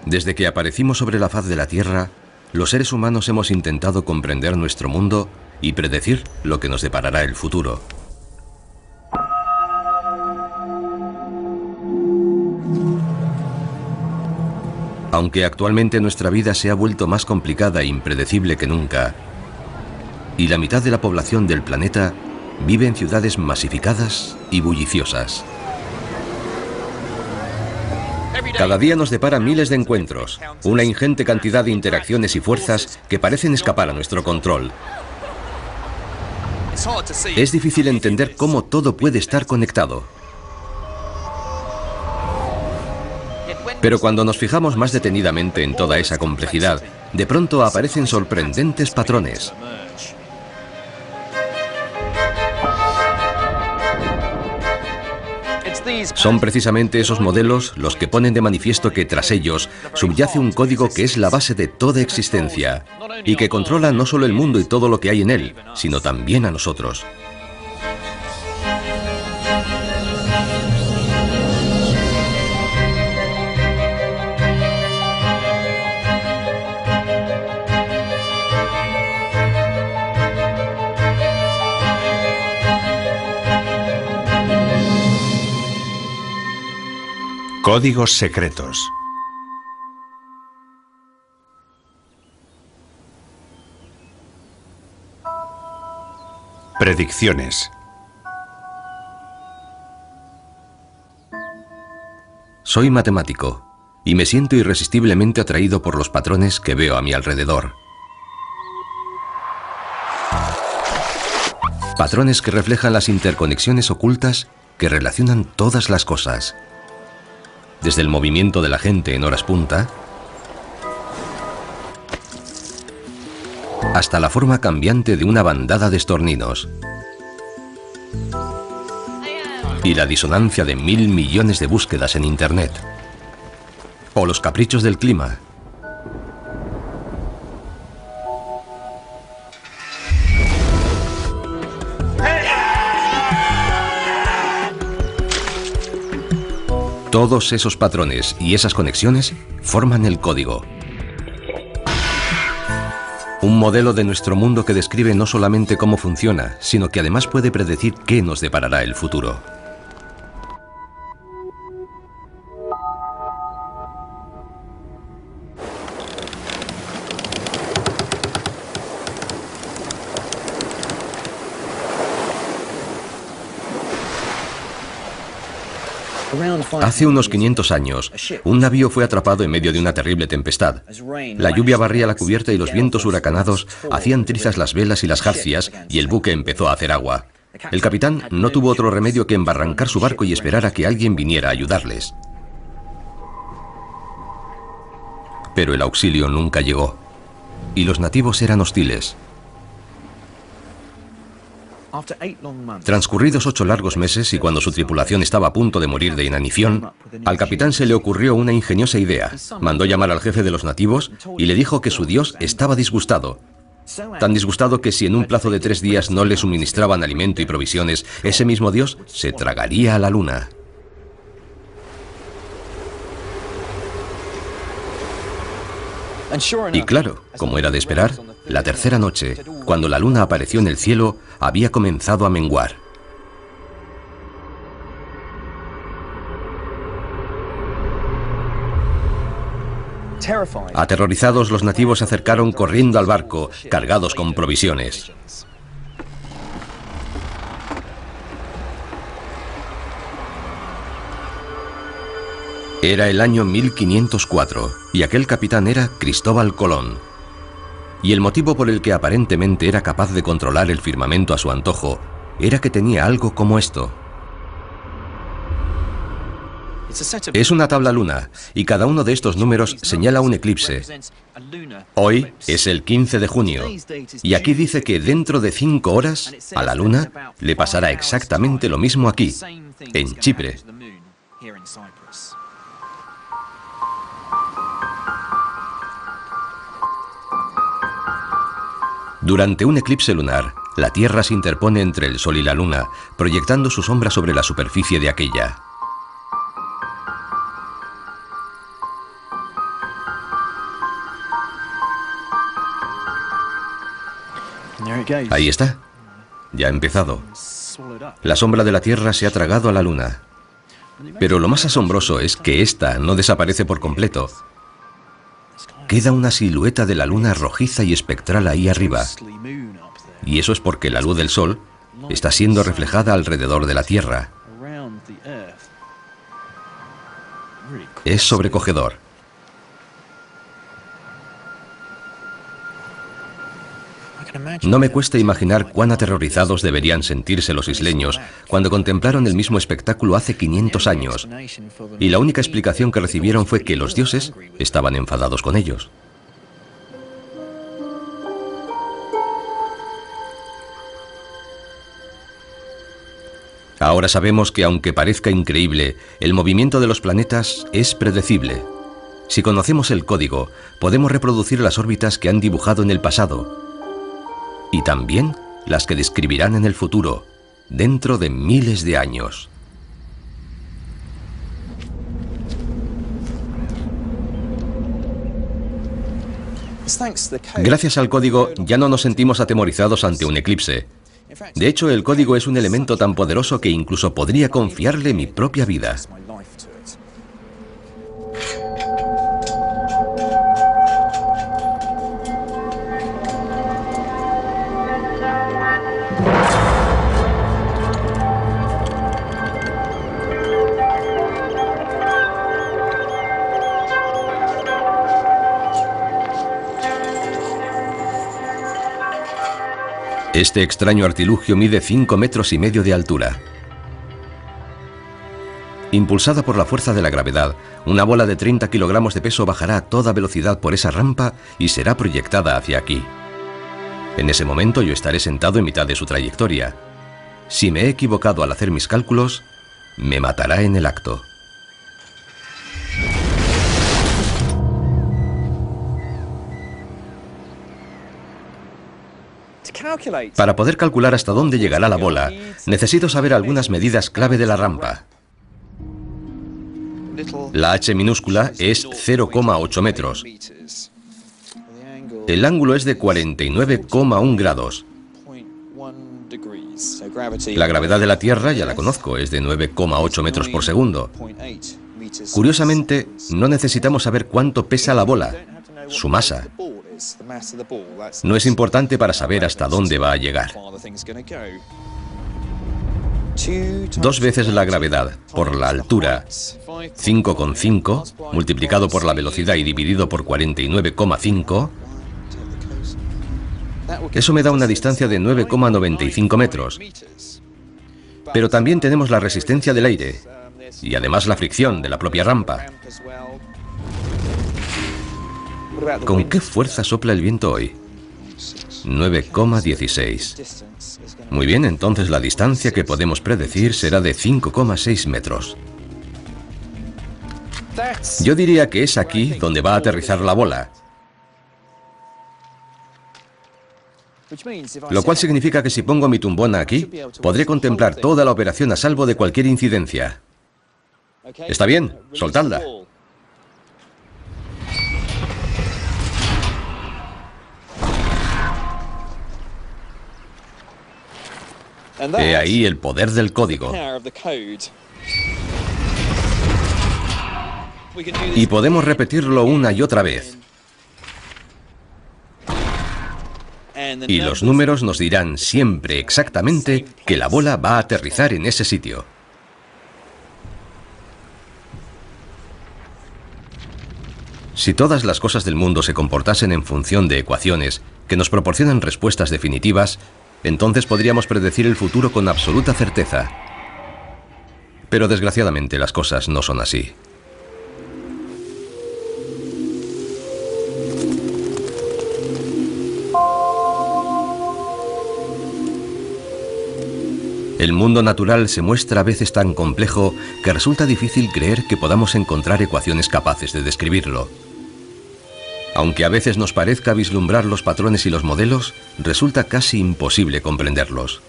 Desde que aparecimos sobre la faz de la Tierra, los seres humanos hemos intentado comprender nuestro mundo y predecir lo que nos deparará el futuro. Aunque actualmente nuestra vida se ha vuelto más complicada e impredecible que nunca, y la mitad de la población del planeta vive en ciudades masificadas y bulliciosas. Cada día nos depara miles de encuentros, una ingente cantidad de interacciones y fuerzas que parecen escapar a nuestro control. Es difícil entender cómo todo puede estar conectado. Pero cuando nos fijamos más detenidamente en toda esa complejidad, de pronto aparecen sorprendentes patrones. Son precisamente esos modelos los que ponen de manifiesto que tras ellos subyace un código que es la base de toda existencia y que controla no solo el mundo y todo lo que hay en él, sino también a nosotros. Códigos secretos. Predicciones. Soy matemático y me siento irresistiblemente atraído por los patrones que veo a mi alrededor. Patrones que reflejan las interconexiones ocultas que relacionan todas las cosas. Desde el movimiento de la gente en horas punta hasta la forma cambiante de una bandada de estorninos y la disonancia de 1000 millones de búsquedas en Internet o los caprichos del clima. Todos esos patrones y esas conexiones forman el código. Un modelo de nuestro mundo que describe no solamente cómo funciona, sino que además puede predecir qué nos deparará el futuro. Hace unos 500 años, un navío fue atrapado en medio de una terrible tempestad. La lluvia barría la cubierta y los vientos huracanados hacían trizas las velas y las jarcias y el buque empezó a hacer agua. El capitán no tuvo otro remedio que embarrancar su barco y esperar a que alguien viniera a ayudarles. Pero el auxilio nunca llegó, y los nativos eran hostiles. Transcurridos 8 largos meses y cuando su tripulación estaba a punto de morir de inanición, al capitán se le ocurrió una ingeniosa idea. Mandó llamar al jefe de los nativos y le dijo que su dios estaba disgustado. Tan disgustado que si en un plazo de 3 días no le suministraban alimento y provisiones, ese mismo dios se tragaría a la luna. Y claro, como era de esperar, la tercera noche, cuando la luna apareció en el cielo, había comenzado a menguar. Aterrorizados, los nativos se acercaron corriendo al barco, cargados con provisiones. Era el año 1504 y aquel capitán era Cristóbal Colón. Y el motivo por el que aparentemente era capaz de controlar el firmamento a su antojo era que tenía algo como esto. Es una tabla luna y cada uno de estos números señala un eclipse. Hoy es el 15 de junio y aquí dice que dentro de 5 horas a la luna le pasará exactamente lo mismo aquí, en Chipre. Durante un eclipse lunar, la Tierra se interpone entre el Sol y la Luna, proyectando su sombra sobre la superficie de aquella. Ahí está. Ya ha empezado. La sombra de la Tierra se ha tragado a la Luna. Pero lo más asombroso es que esta no desaparece por completo. Queda una silueta de la Luna rojiza y espectral ahí arriba. Y eso es porque la luz del Sol está siendo reflejada alrededor de la Tierra. Es sobrecogedor. No me cuesta imaginar cuán aterrorizados deberían sentirse los isleños cuando contemplaron el mismo espectáculo hace 500 años, y la única explicación que recibieron fue que los dioses estaban enfadados con ellos. Ahora sabemos que, aunque parezca increíble, el movimiento de los planetas es predecible. Si conocemos el código, podemos reproducir las órbitas que han dibujado en el pasado, y también las que describirán en el futuro, dentro de miles de años. Gracias al código ya no nos sentimos atemorizados ante un eclipse. De hecho, el código es un elemento tan poderoso que incluso podría confiarle mi propia vida. Este extraño artilugio mide 5,5 metros de altura. Impulsada por la fuerza de la gravedad, una bola de 30 kilogramos de peso bajará a toda velocidad por esa rampa y será proyectada hacia aquí. En ese momento yo estaré sentado en mitad de su trayectoria. Si me he equivocado al hacer mis cálculos, me matará en el acto. Para poder calcular hasta dónde llegará la bola, necesito saber algunas medidas clave de la rampa. La h minúscula es 0,8 metros. El ángulo es de 49,1 grados. La gravedad de la Tierra ya la conozco, es de 9,8 metros por segundo. Curiosamente, no necesitamos saber cuánto pesa la bola, su masa. No es importante para saber hasta dónde va a llegar. 2 veces la gravedad por la altura, 5,5, multiplicado por la velocidad y dividido por 49,5, eso me da una distancia de 9,95 metros. Pero también tenemos la resistencia del aire y además la fricción de la propia rampa. ¿Con qué fuerza sopla el viento hoy? 9,16. Muy bien, entonces la distancia que podemos predecir será de 5,6 metros. Yo diría que es aquí donde va a aterrizar la bola. Lo cual significa que si pongo mi tumbona aquí, podré contemplar toda la operación a salvo de cualquier incidencia. ¿Está bien? Soltadla. He ahí el poder del código. Y podemos repetirlo una y otra vez. Y los números nos dirán siempre exactamente que la bola va a aterrizar en ese sitio. Si todas las cosas del mundo se comportasen en función de ecuaciones que nos proporcionan respuestas definitivas, entonces podríamos predecir el futuro con absoluta certeza. Pero desgraciadamente las cosas no son así. El mundo natural se muestra a veces tan complejo que resulta difícil creer que podamos encontrar ecuaciones capaces de describirlo. Aunque a veces nos parezca vislumbrar los patrones y los modelos, resulta casi imposible comprenderlos.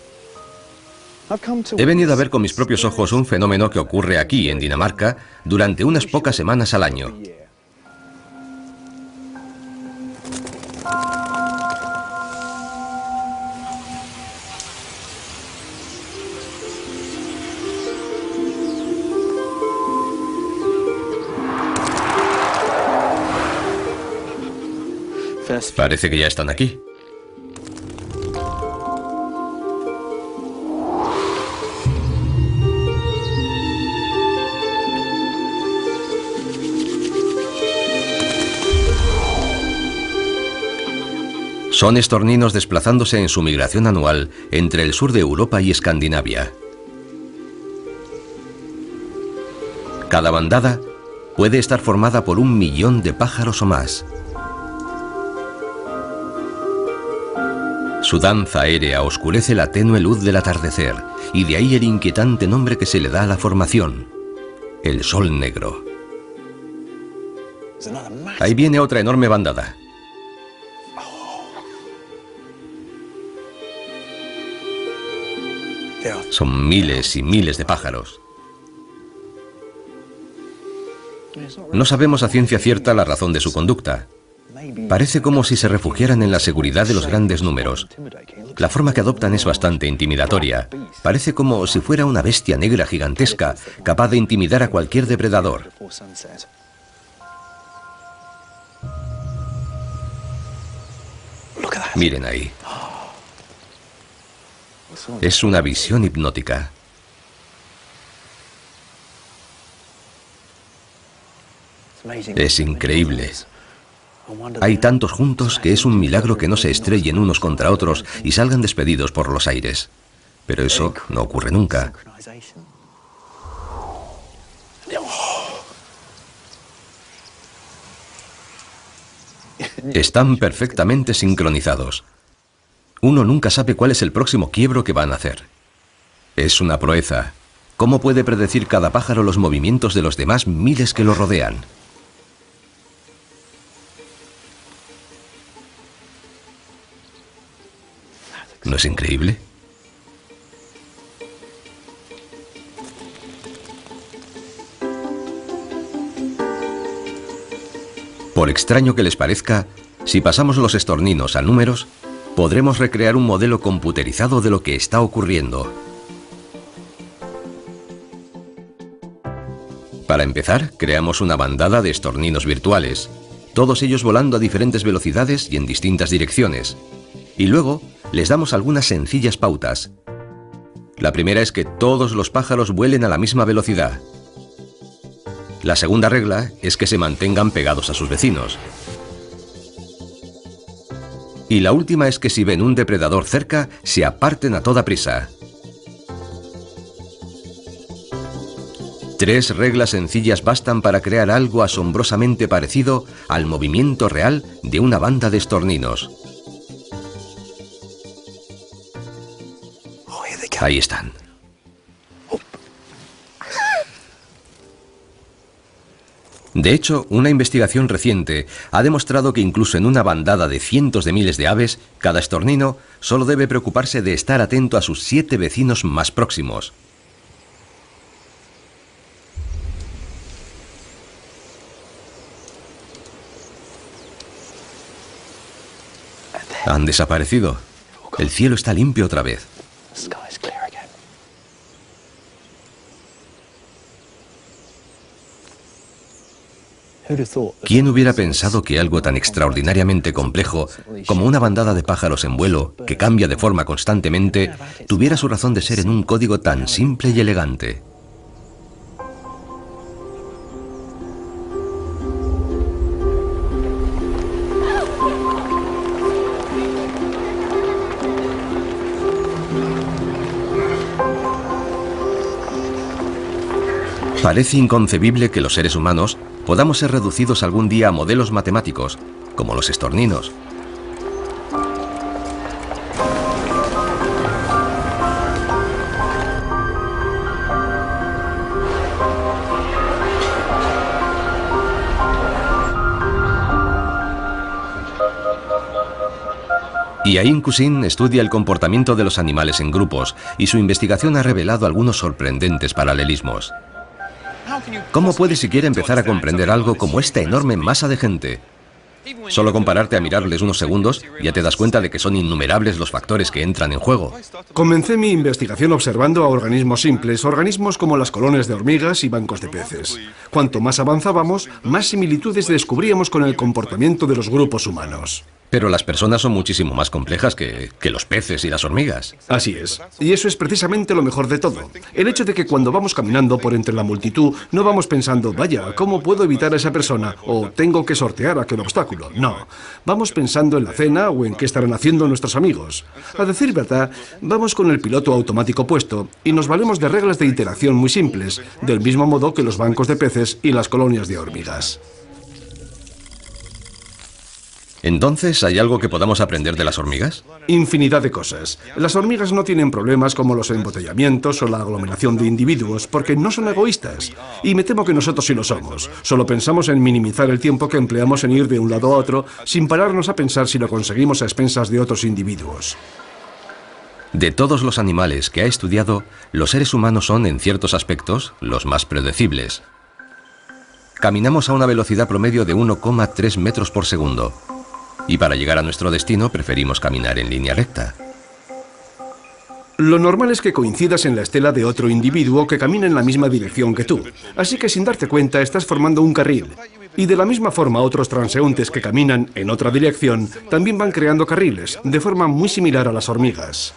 He venido a ver con mis propios ojos un fenómeno que ocurre aquí, en Dinamarca, durante unas pocas semanas al año. Parece que ya están aquí. Son estorninos desplazándose en su migración anual entre el sur de Europa y Escandinavia. Cada bandada puede estar formada por 1 millón de pájaros o más. Su danza aérea oscurece la tenue luz del atardecer, y de ahí el inquietante nombre que se le da a la formación: el sol negro. Ahí viene otra enorme bandada. Son miles y miles de pájaros. No sabemos a ciencia cierta la razón de su conducta. Parece como si se refugiaran en la seguridad de los grandes números. La forma que adoptan es bastante intimidatoria. Parece como si fuera una bestia negra gigantesca, capaz de intimidar a cualquier depredador. Miren ahí. Es una visión hipnótica. Es increíble. Hay tantos juntos que es un milagro que no se estrellen unos contra otros y salgan despedidos por los aires. Pero eso no ocurre nunca. Están perfectamente sincronizados. Uno nunca sabe cuál es el próximo quiebro que van a hacer. Es una proeza. ¿Cómo puede predecir cada pájaro los movimientos de los demás miles que lo rodean? ¿No es increíble? Por extraño que les parezca, si pasamos los estorninos a números, podremos recrear un modelo computerizado de lo que está ocurriendo. Para empezar, creamos una bandada de estorninos virtuales, todos ellos volando a diferentes velocidades y en distintas direcciones. Y luego les damos algunas sencillas pautas. La primera es que todos los pájaros vuelen a la misma velocidad. La segunda regla es que se mantengan pegados a sus vecinos. Y la última es que si ven un depredador cerca, se aparten a toda prisa. 3 reglas sencillas bastan para crear algo asombrosamente parecido al movimiento real de una banda de estorninos. Ahí están. De hecho, una investigación reciente ha demostrado que incluso en una bandada de cientos de miles de aves, cada estornino solo debe preocuparse de estar atento a sus 7 vecinos más próximos. Han desaparecido. El cielo está limpio otra vez. ¿Quién hubiera pensado que algo tan extraordinariamente complejo como una bandada de pájaros en vuelo, que cambia de forma constantemente, tuviera su razón de ser en un código tan simple y elegante? Parece inconcebible que los seres humanos podamos ser reducidos algún día a modelos matemáticos, como los estorninos. Y Ain Kusin estudia el comportamiento de los animales en grupos, y su investigación ha revelado algunos sorprendentes paralelismos. ¿Cómo puede siquiera empezar a comprender algo como esta enorme masa de gente? Solo con pararte a mirarles unos segundos ya te das cuenta de que son innumerables los factores que entran en juego. Comencé mi investigación observando a organismos simples, organismos como las colonias de hormigas y bancos de peces. Cuanto más avanzábamos, más similitudes descubríamos con el comportamiento de los grupos humanos. Pero las personas son muchísimo más complejas que los peces y las hormigas. Así es. Y eso es precisamente lo mejor de todo. El hecho de que cuando vamos caminando por entre la multitud, no vamos pensando, vaya, ¿cómo puedo evitar a esa persona? O tengo que sortear aquel obstáculo. No. Vamos pensando en la cena o en qué estarán haciendo nuestros amigos. A decir verdad, vamos con el piloto automático puesto y nos valemos de reglas de interacción muy simples, del mismo modo que los bancos de peces y las colonias de hormigas. Entonces, ¿hay algo que podamos aprender de las hormigas? Infinidad de cosas. Las hormigas no tienen problemas como los embotellamientos o la aglomeración de individuos porque no son egoístas. Y me temo que nosotros sí lo somos. Solo pensamos en minimizar el tiempo que empleamos en ir de un lado a otro sin pararnos a pensar si lo conseguimos a expensas de otros individuos. De todos los animales que ha estudiado, los seres humanos son, en ciertos aspectos, los más predecibles. Caminamos a una velocidad promedio de 1,3 metros por segundo. Y para llegar a nuestro destino preferimos caminar en línea recta. Lo normal es que coincidas en la estela de otro individuo que camina en la misma dirección que tú. Así que sin darte cuenta estás formando un carril. Y de la misma forma otros transeúntes que caminan en otra dirección también van creando carriles, de forma muy similar a las hormigas.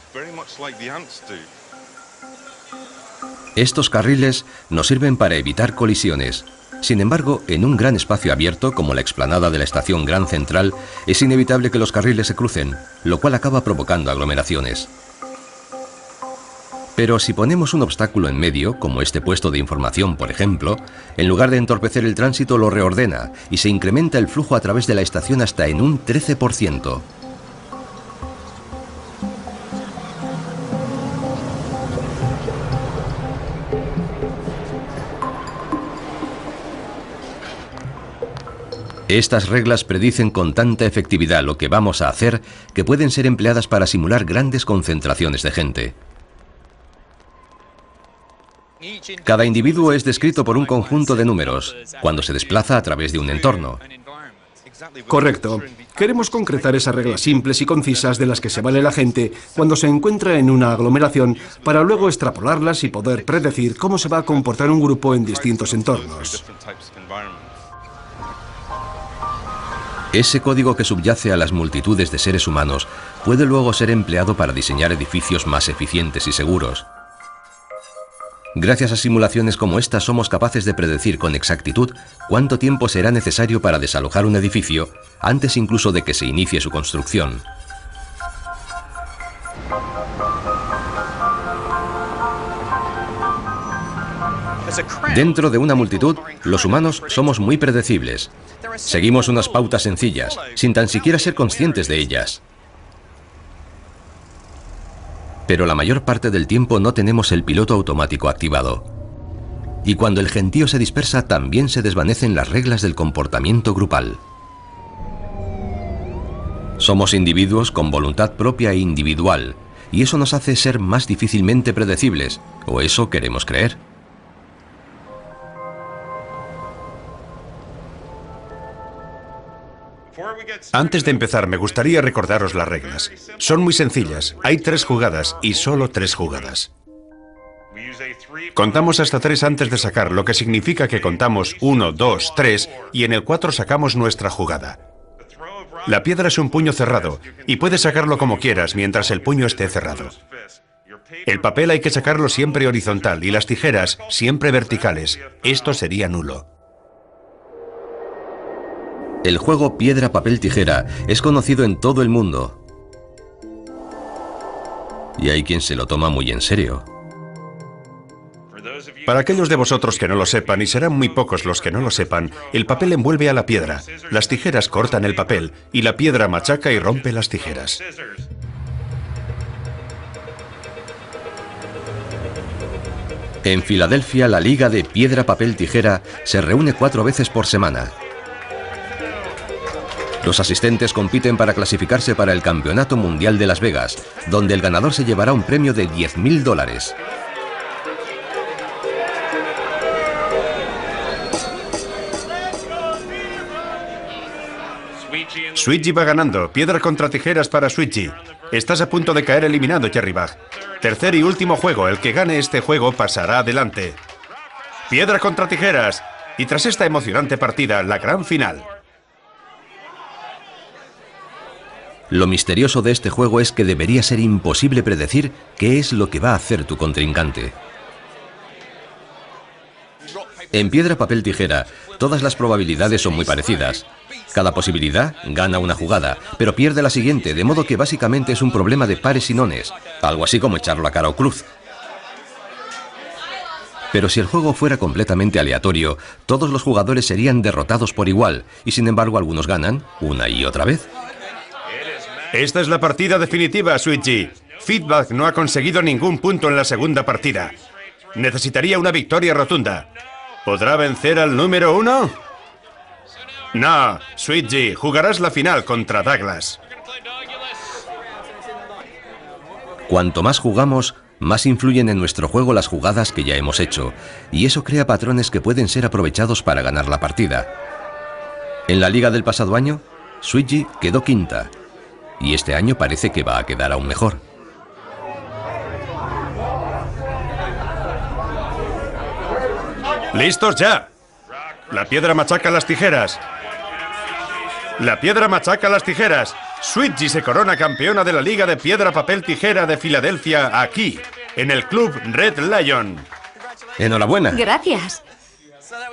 Estos carriles nos sirven para evitar colisiones. Sin embargo, en un gran espacio abierto, como la explanada de la estación Gran Central, es inevitable que los carriles se crucen, lo cual acaba provocando aglomeraciones. Pero si ponemos un obstáculo en medio, como este puesto de información, por ejemplo, en lugar de entorpecer el tránsito lo reordena y se incrementa el flujo a través de la estación hasta en un 13%. Estas reglas predicen con tanta efectividad lo que vamos a hacer que pueden ser empleadas para simular grandes concentraciones de gente. Cada individuo es descrito por un conjunto de números cuando se desplaza a través de un entorno. Correcto. Queremos concretar esas reglas simples y concisas de las que se vale la gente cuando se encuentra en una aglomeración para luego extrapolarlas y poder predecir cómo se va a comportar un grupo en distintos entornos. Ese código que subyace a las multitudes de seres humanos puede luego ser empleado para diseñar edificios más eficientes y seguros. Gracias a simulaciones como esta somos capaces de predecir con exactitud cuánto tiempo será necesario para desalojar un edificio antes incluso de que se inicie su construcción. Dentro de una multitud, los humanos somos muy predecibles. Seguimos unas pautas sencillas, sin tan siquiera ser conscientes de ellas. Pero la mayor parte del tiempo no tenemos el piloto automático activado. Y cuando el gentío se dispersa, también se desvanecen las reglas del comportamiento grupal. Somos individuos con voluntad propia e individual, y eso nos hace ser más difícilmente predecibles, o eso queremos creer. Antes de empezar, me gustaría recordaros las reglas. Son muy sencillas. Hay 3 jugadas y solo 3 jugadas. Contamos hasta 3 antes de sacar, lo que significa que contamos 1, 2, 3 y en el 4 sacamos nuestra jugada. La piedra es un puño cerrado y puedes sacarlo como quieras mientras el puño esté cerrado. El papel hay que sacarlo siempre horizontal y las tijeras siempre verticales. Esto sería nulo. El juego piedra, papel, tijera es conocido en todo el mundo. Y hay quien se lo toma muy en serio. Para aquellos de vosotros que no lo sepan, y serán muy pocos los que no lo sepan, el papel envuelve a la piedra, las tijeras cortan el papel y la piedra machaca y rompe las tijeras. En Filadelfia, la Liga de Piedra, Papel, Tijera se reúne 4 veces por semana. Los asistentes compiten para clasificarse para el Campeonato Mundial de Las Vegas, donde el ganador se llevará un premio de $10.000. Sweetgy va ganando. Piedra contra tijeras para Sweetgy. Estás a punto de caer eliminado, Jerrybag. Tercer y último juego. El que gane este juego pasará adelante. Piedra contra tijeras. Y tras esta emocionante partida, la gran final. Lo misterioso de este juego es que debería ser imposible predecir qué es lo que va a hacer tu contrincante. En piedra, papel, tijera, todas las probabilidades son muy parecidas. Cada posibilidad gana una jugada, pero pierde la siguiente, de modo que básicamente es un problema de pares y nones, algo así como echarlo a cara o cruz. Pero si el juego fuera completamente aleatorio, todos los jugadores serían derrotados por igual, y sin embargo algunos ganan una y otra vez. Esta es la partida definitiva, Sweetgy. Feedback no ha conseguido ningún punto en la segunda partida. Necesitaría una victoria rotunda. ¿Podrá vencer al número 1? No, Sweetgy, jugarás la final contra Douglas. Cuanto más jugamos, más influyen en nuestro juego las jugadas que ya hemos hecho, y eso crea patrones que pueden ser aprovechados para ganar la partida. En la liga del pasado año, Sweetgy quedó quinta, y este año parece que va a quedar aún mejor. ¡Listos ya! La piedra machaca las tijeras. La piedra machaca las tijeras. Sweetgy se corona campeona de la Liga de Piedra, Papel, Tijera de Filadelfia aquí, en el Club Red Lion. ¡Enhorabuena! Gracias.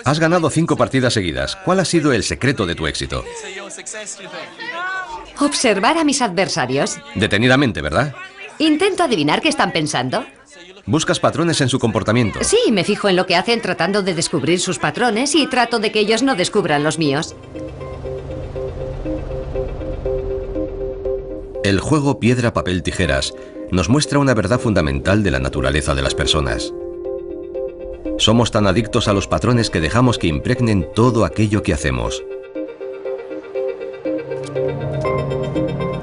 Has ganado 5 partidas seguidas. ¿Cuál ha sido el secreto de tu éxito? Observar a mis adversarios. Detenidamente, ¿verdad? Intento adivinar qué están pensando. Buscas patrones en su comportamiento. Sí, me fijo en lo que hacen tratando de descubrir sus patrones y trato de que ellos no descubran los míos. El juego piedra, papel, tijeras nos muestra una verdad fundamental de la naturaleza de las personas. Somos tan adictos a los patrones que dejamos que impregnen todo aquello que hacemos.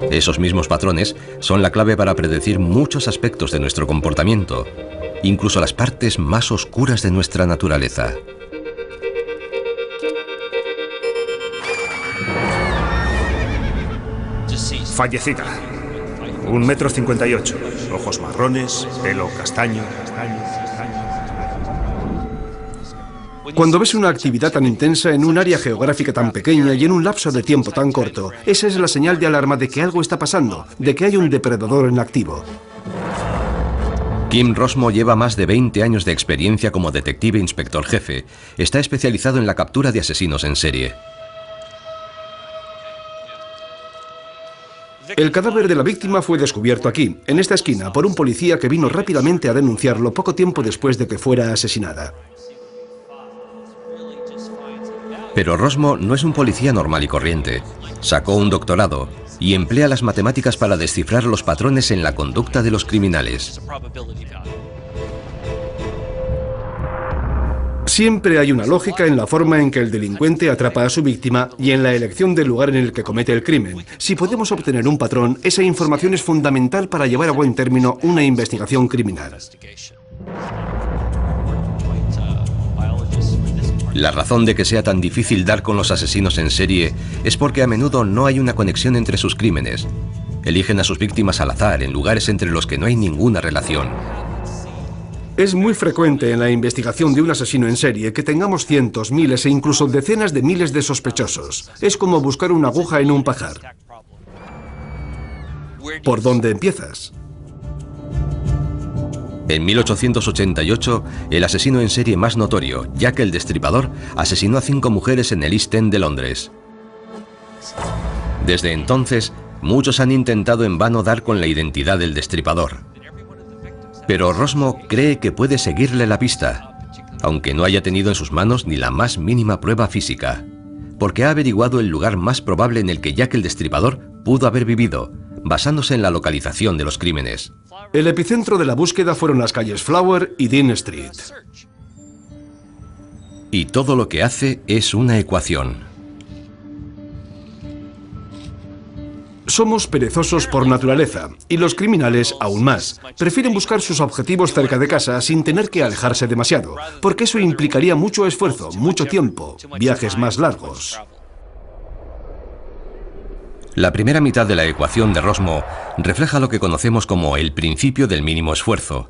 Esos mismos patrones son la clave para predecir muchos aspectos de nuestro comportamiento, incluso las partes más oscuras de nuestra naturaleza. Fallecida. 1,58 m. Ojos marrones, pelo castaño. Cuando ves una actividad tan intensa en un área geográfica tan pequeña y en un lapso de tiempo tan corto, esa es la señal de alarma de que algo está pasando, de que hay un depredador en activo. Kim Rosmo lleva más de 20 años de experiencia como detective inspector jefe. Está especializado en la captura de asesinos en serie. El cadáver de la víctima fue descubierto aquí, en esta esquina, por un policía que vino rápidamente a denunciarlo poco tiempo después de que fuera asesinada. Pero Rosmo no es un policía normal y corriente. Sacó un doctorado y emplea las matemáticas para descifrar los patrones en la conducta de los criminales. Siempre hay una lógica en la forma en que el delincuente atrapa a su víctima y en la elección del lugar en el que comete el crimen. Si podemos obtener un patrón, esa información es fundamental para llevar a buen término una investigación criminal. La razón de que sea tan difícil dar con los asesinos en serie es porque a menudo no hay una conexión entre sus crímenes. Eligen a sus víctimas al azar en lugares entre los que no hay ninguna relación. Es muy frecuente en la investigación de un asesino en serie que tengamos cientos, miles e incluso decenas de miles de sospechosos. Es como buscar una aguja en un pajar. ¿Por dónde empiezas? En 1888, el asesino en serie más notorio, Jack el Destripador, asesinó a 5 mujeres en el East End de Londres. Desde entonces, muchos han intentado en vano dar con la identidad del destripador. Pero Rosmo cree que puede seguirle la pista, aunque no haya tenido en sus manos ni la más mínima prueba física, porque ha averiguado el lugar más probable en el que Jack el Destripador pudo haber vivido, basándose en la localización de los crímenes. El epicentro de la búsqueda fueron las calles Flower y Dean Street. Y todo lo que hace es una ecuación. Somos perezosos por naturaleza, y los criminales aún más. Prefieren buscar sus objetivos cerca de casa sin tener que alejarse demasiado, porque eso implicaría mucho esfuerzo, mucho tiempo, viajes más largos. La primera mitad de la ecuación de Rosmo refleja lo que conocemos como el principio del mínimo esfuerzo.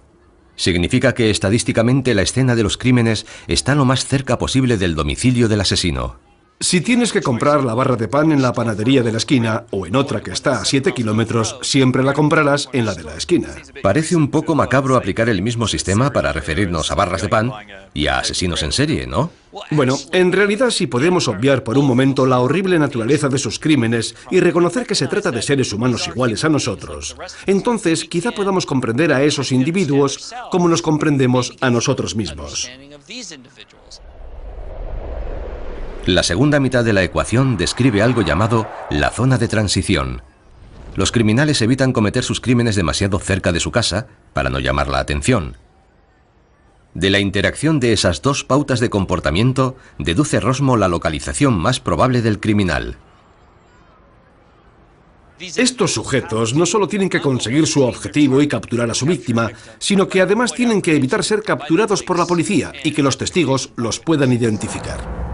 Significa que estadísticamente la escena de los crímenes está lo más cerca posible del domicilio del asesino. Si tienes que comprar la barra de pan en la panadería de la esquina o en otra que está a 7 kilómetros, siempre la comprarás en la de la esquina. Parece un poco macabro aplicar el mismo sistema para referirnos a barras de pan y a asesinos en serie, ¿no? Bueno, en realidad si podemos obviar por un momento la horrible naturaleza de sus crímenes y reconocer que se trata de seres humanos iguales a nosotros, entonces quizá podamos comprender a esos individuos como nos comprendemos a nosotros mismos. La segunda mitad de la ecuación describe algo llamado la zona de transición. Los criminales evitan cometer sus crímenes demasiado cerca de su casa para no llamar la atención. De la interacción de esas dos pautas de comportamiento, deduce Rosmo la localización más probable del criminal. Estos sujetos no solo tienen que conseguir su objetivo y capturar a su víctima, sino que además tienen que evitar ser capturados por la policía y que los testigos los puedan identificar.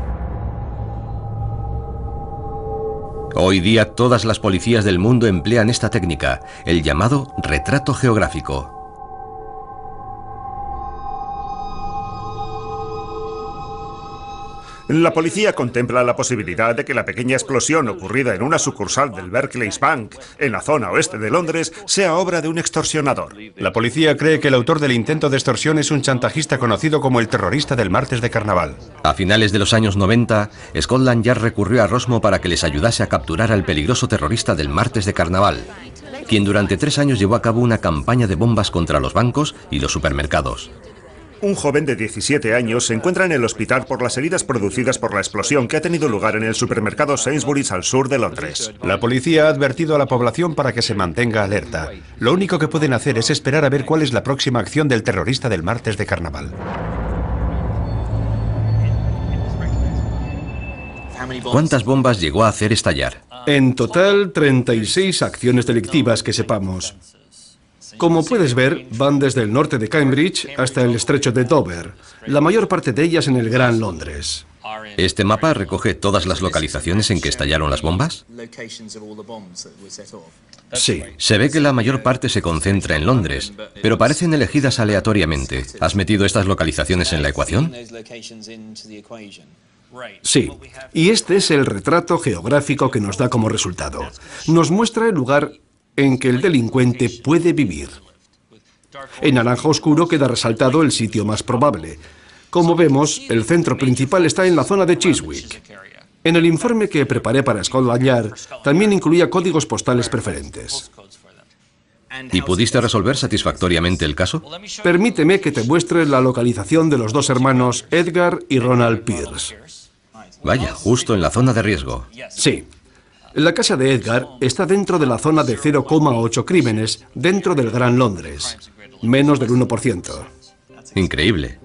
Hoy día todas las policías del mundo emplean esta técnica, el llamado retrato geográfico. La policía contempla la posibilidad de que la pequeña explosión ocurrida en una sucursal del Barclays Bank, en la zona oeste de Londres, sea obra de un extorsionador. La policía cree que el autor del intento de extorsión es un chantajista conocido como el terrorista del martes de carnaval. A finales de los años 90, Scotland Yard recurrió a Rosmo para que les ayudase a capturar al peligroso terrorista del martes de carnaval, quien durante 3 años llevó a cabo una campaña de bombas contra los bancos y los supermercados. Un joven de 17 años se encuentra en el hospital por las heridas producidas por la explosión que ha tenido lugar en el supermercado Sainsbury's al sur de Londres. La policía ha advertido a la población para que se mantenga alerta. Lo único que pueden hacer es esperar a ver cuál es la próxima acción del terrorista del martes de carnaval. ¿Cuántas bombas llegó a hacer estallar? En total, 36 acciones delictivas que sepamos. Como puedes ver, van desde el norte de Cambridge hasta el estrecho de Dover, la mayor parte de ellas en el Gran Londres. ¿Este mapa recoge todas las localizaciones en que estallaron las bombas? Sí. Se ve que la mayor parte se concentra en Londres, pero parecen elegidas aleatoriamente. ¿Has metido estas localizaciones en la ecuación? Sí, y este es el retrato geográfico que nos da como resultado. Nos muestra el lugar en que el delincuente puede vivir. En naranja oscuro queda resaltado el sitio más probable. Como vemos, el centro principal está en la zona de Chiswick. En el informe que preparé para Scotland Yard, también incluía códigos postales preferentes. ¿Y pudiste resolver satisfactoriamente el caso? Permíteme que te muestre la localización de los dos hermanos Edgar y Ronald Pierce. Vaya, justo en la zona de riesgo. Sí. La casa de Edgar está dentro de la zona de 0,8 crímenes dentro del Gran Londres, menos del 1%. Increíble.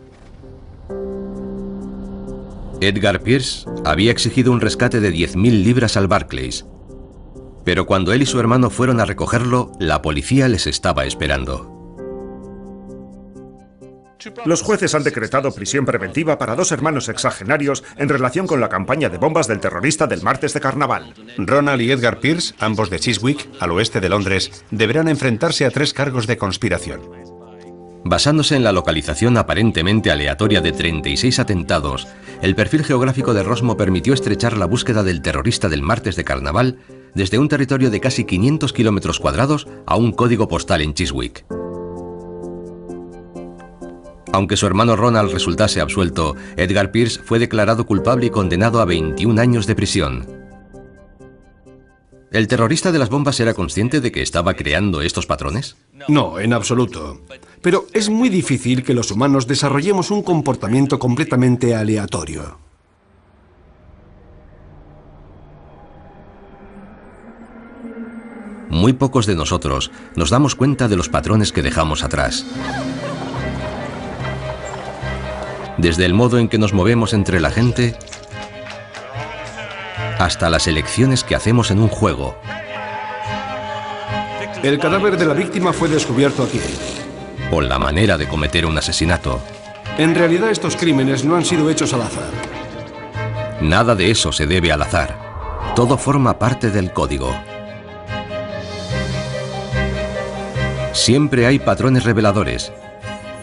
Edgar Pierce había exigido un rescate de 10.000 libras al Barclays, pero cuando él y su hermano fueron a recogerlo, la policía les estaba esperando. Los jueces han decretado prisión preventiva para 2 hermanos exagenarios en relación con la campaña de bombas del terrorista del martes de carnaval. Ronald y Edgar Pierce, ambos de Chiswick, al oeste de Londres, deberán enfrentarse a 3 cargos de conspiración. Basándose en la localización aparentemente aleatoria de 36 atentados, el perfil geográfico de Rosmo permitió estrechar la búsqueda del terrorista del martes de carnaval desde un territorio de casi 500 kilómetros cuadrados a un código postal en Chiswick. Aunque su hermano Ronald resultase absuelto, Edgar Pierce fue declarado culpable y condenado a 21 años de prisión. ¿El terrorista de las bombas era consciente de que estaba creando estos patrones? No, en absoluto. Pero es muy difícil que los humanos desarrollemos un comportamiento completamente aleatorio. Muy pocos de nosotros nos damos cuenta de los patrones que dejamos atrás. Desde el modo en que nos movemos entre la gente hasta las elecciones que hacemos en un juego. El cadáver de la víctima fue descubierto aquí. O la manera de cometer un asesinato. En realidad estos crímenes no han sido hechos al azar. Nada de eso se debe al azar. Todo forma parte del código. Siempre hay patrones reveladores,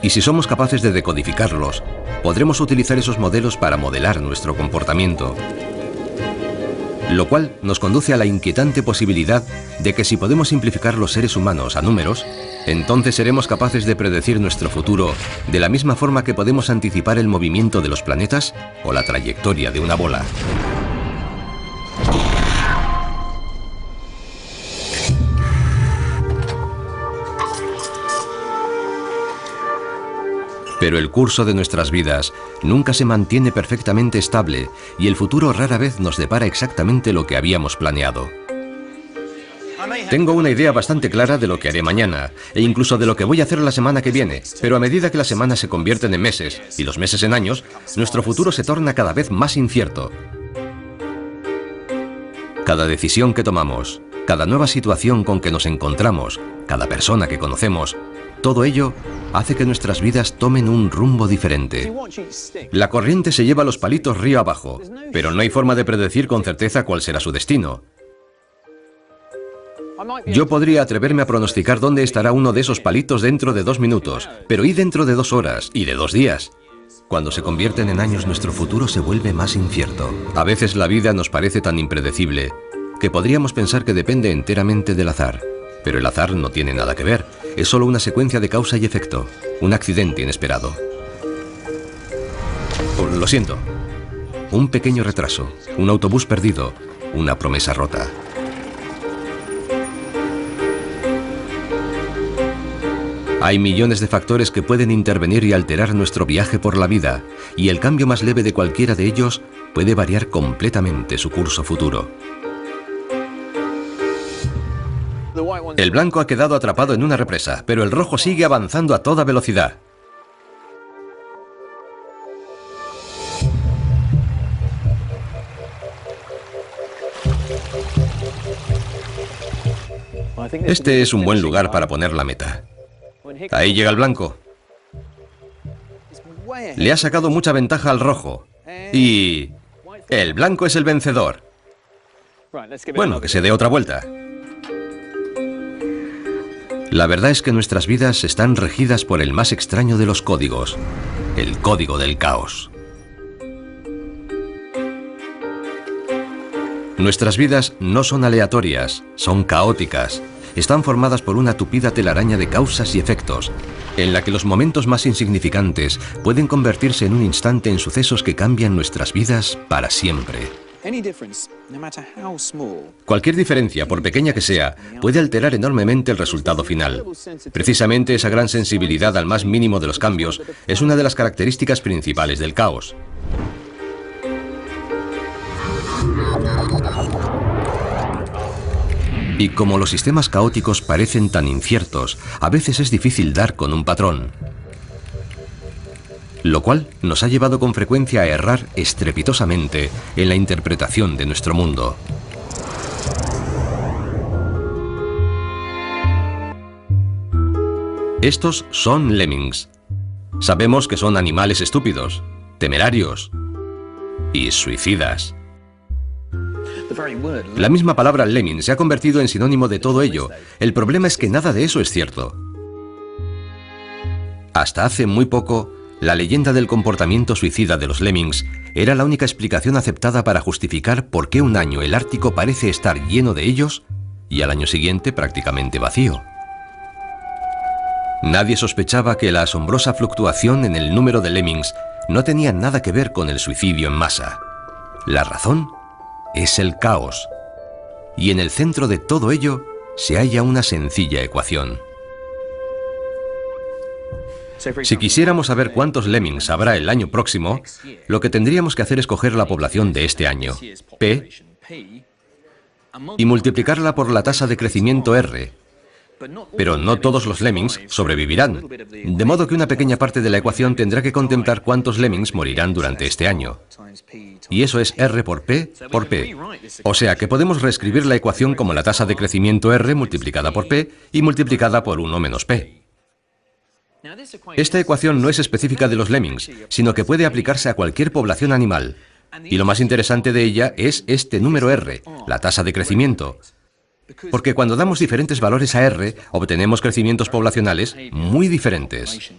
y si somos capaces de decodificarlos, podremos utilizar esos modelos para modelar nuestro comportamiento. Lo cual nos conduce a la inquietante posibilidad de que si podemos simplificar los seres humanos a números, entonces seremos capaces de predecir nuestro futuro de la misma forma que podemos anticipar el movimiento de los planetas o la trayectoria de una bola. Pero el curso de nuestras vidas nunca se mantiene perfectamente estable y el futuro rara vez nos depara exactamente lo que habíamos planeado. Tengo una idea bastante clara de lo que haré mañana e incluso de lo que voy a hacer la semana que viene, pero a medida que las semanas se convierten en meses y los meses en años, nuestro futuro se torna cada vez más incierto. Cada decisión que tomamos, cada nueva situación con que nos encontramos, cada persona que conocemos, todo ello hace que nuestras vidas tomen un rumbo diferente. La corriente se lleva los palitos río abajo, pero no hay forma de predecir con certeza cuál será su destino. Yo podría atreverme a pronosticar dónde estará uno de esos palitos dentro de 2 minutos, pero ¿y dentro de 2 horas y de 2 días? Cuando se convierten en años, nuestro futuro se vuelve más incierto. A veces la vida nos parece tan impredecible que podríamos pensar que depende enteramente del azar. Pero el azar no tiene nada que ver, es solo una secuencia de causa y efecto, un accidente inesperado. Lo siento. Un pequeño retraso, un autobús perdido, una promesa rota. Hay millones de factores que pueden intervenir y alterar nuestro viaje por la vida, y el cambio más leve de cualquiera de ellos puede variar completamente su curso futuro. El blanco ha quedado atrapado en una represa, pero el rojo sigue avanzando a toda velocidad. Este es un buen lugar para poner la meta. Ahí llega el blanco. Le ha sacado mucha ventaja al rojo. Y el blanco es el vencedor. Bueno, que se dé otra vuelta. La verdad es que nuestras vidas están regidas por el más extraño de los códigos, el código del caos. Nuestras vidas no son aleatorias, son caóticas. Están formadas por una tupida telaraña de causas y efectos, en la que los momentos más insignificantes pueden convertirse en un instante en sucesos que cambian nuestras vidas para siempre. Cualquier diferencia, por pequeña que sea, puede alterar enormemente el resultado final. Precisamente esa gran sensibilidad al más mínimo de los cambios es una de las características principales del caos. Y como los sistemas caóticos parecen tan inciertos, a veces es difícil dar con un patrón. Lo cual nos ha llevado con frecuencia a errar estrepitosamente en la interpretación de nuestro mundo. Estos son lemmings. Sabemos que son animales estúpidos, temerarios y suicidas. La misma palabra lemming se ha convertido en sinónimo de todo ello. El problema es que nada de eso es cierto. Hasta hace muy poco, la leyenda del comportamiento suicida de los lemmings era la única explicación aceptada para justificar por qué un año el Ártico parece estar lleno de ellos y al año siguiente prácticamente vacío. Nadie sospechaba que la asombrosa fluctuación en el número de lemmings no tenía nada que ver con el suicidio en masa. La razón es el caos. Y en el centro de todo ello se halla una sencilla ecuación. Si quisiéramos saber cuántos lemmings habrá el año próximo, lo que tendríamos que hacer es coger la población de este año, P, y multiplicarla por la tasa de crecimiento R. Pero no todos los lemmings sobrevivirán, de modo que una pequeña parte de la ecuación tendrá que contemplar cuántos lemmings morirán durante este año. Y eso es R por P. O sea que podemos reescribir la ecuación como la tasa de crecimiento R multiplicada por P y multiplicada por 1 menos P. Esta ecuación no es específica de los lemmings, sino que puede aplicarse a cualquier población animal. Y lo más interesante de ella es este número R, la tasa de crecimiento. Porque cuando damos diferentes valores a R, obtenemos crecimientos poblacionales muy diferentes.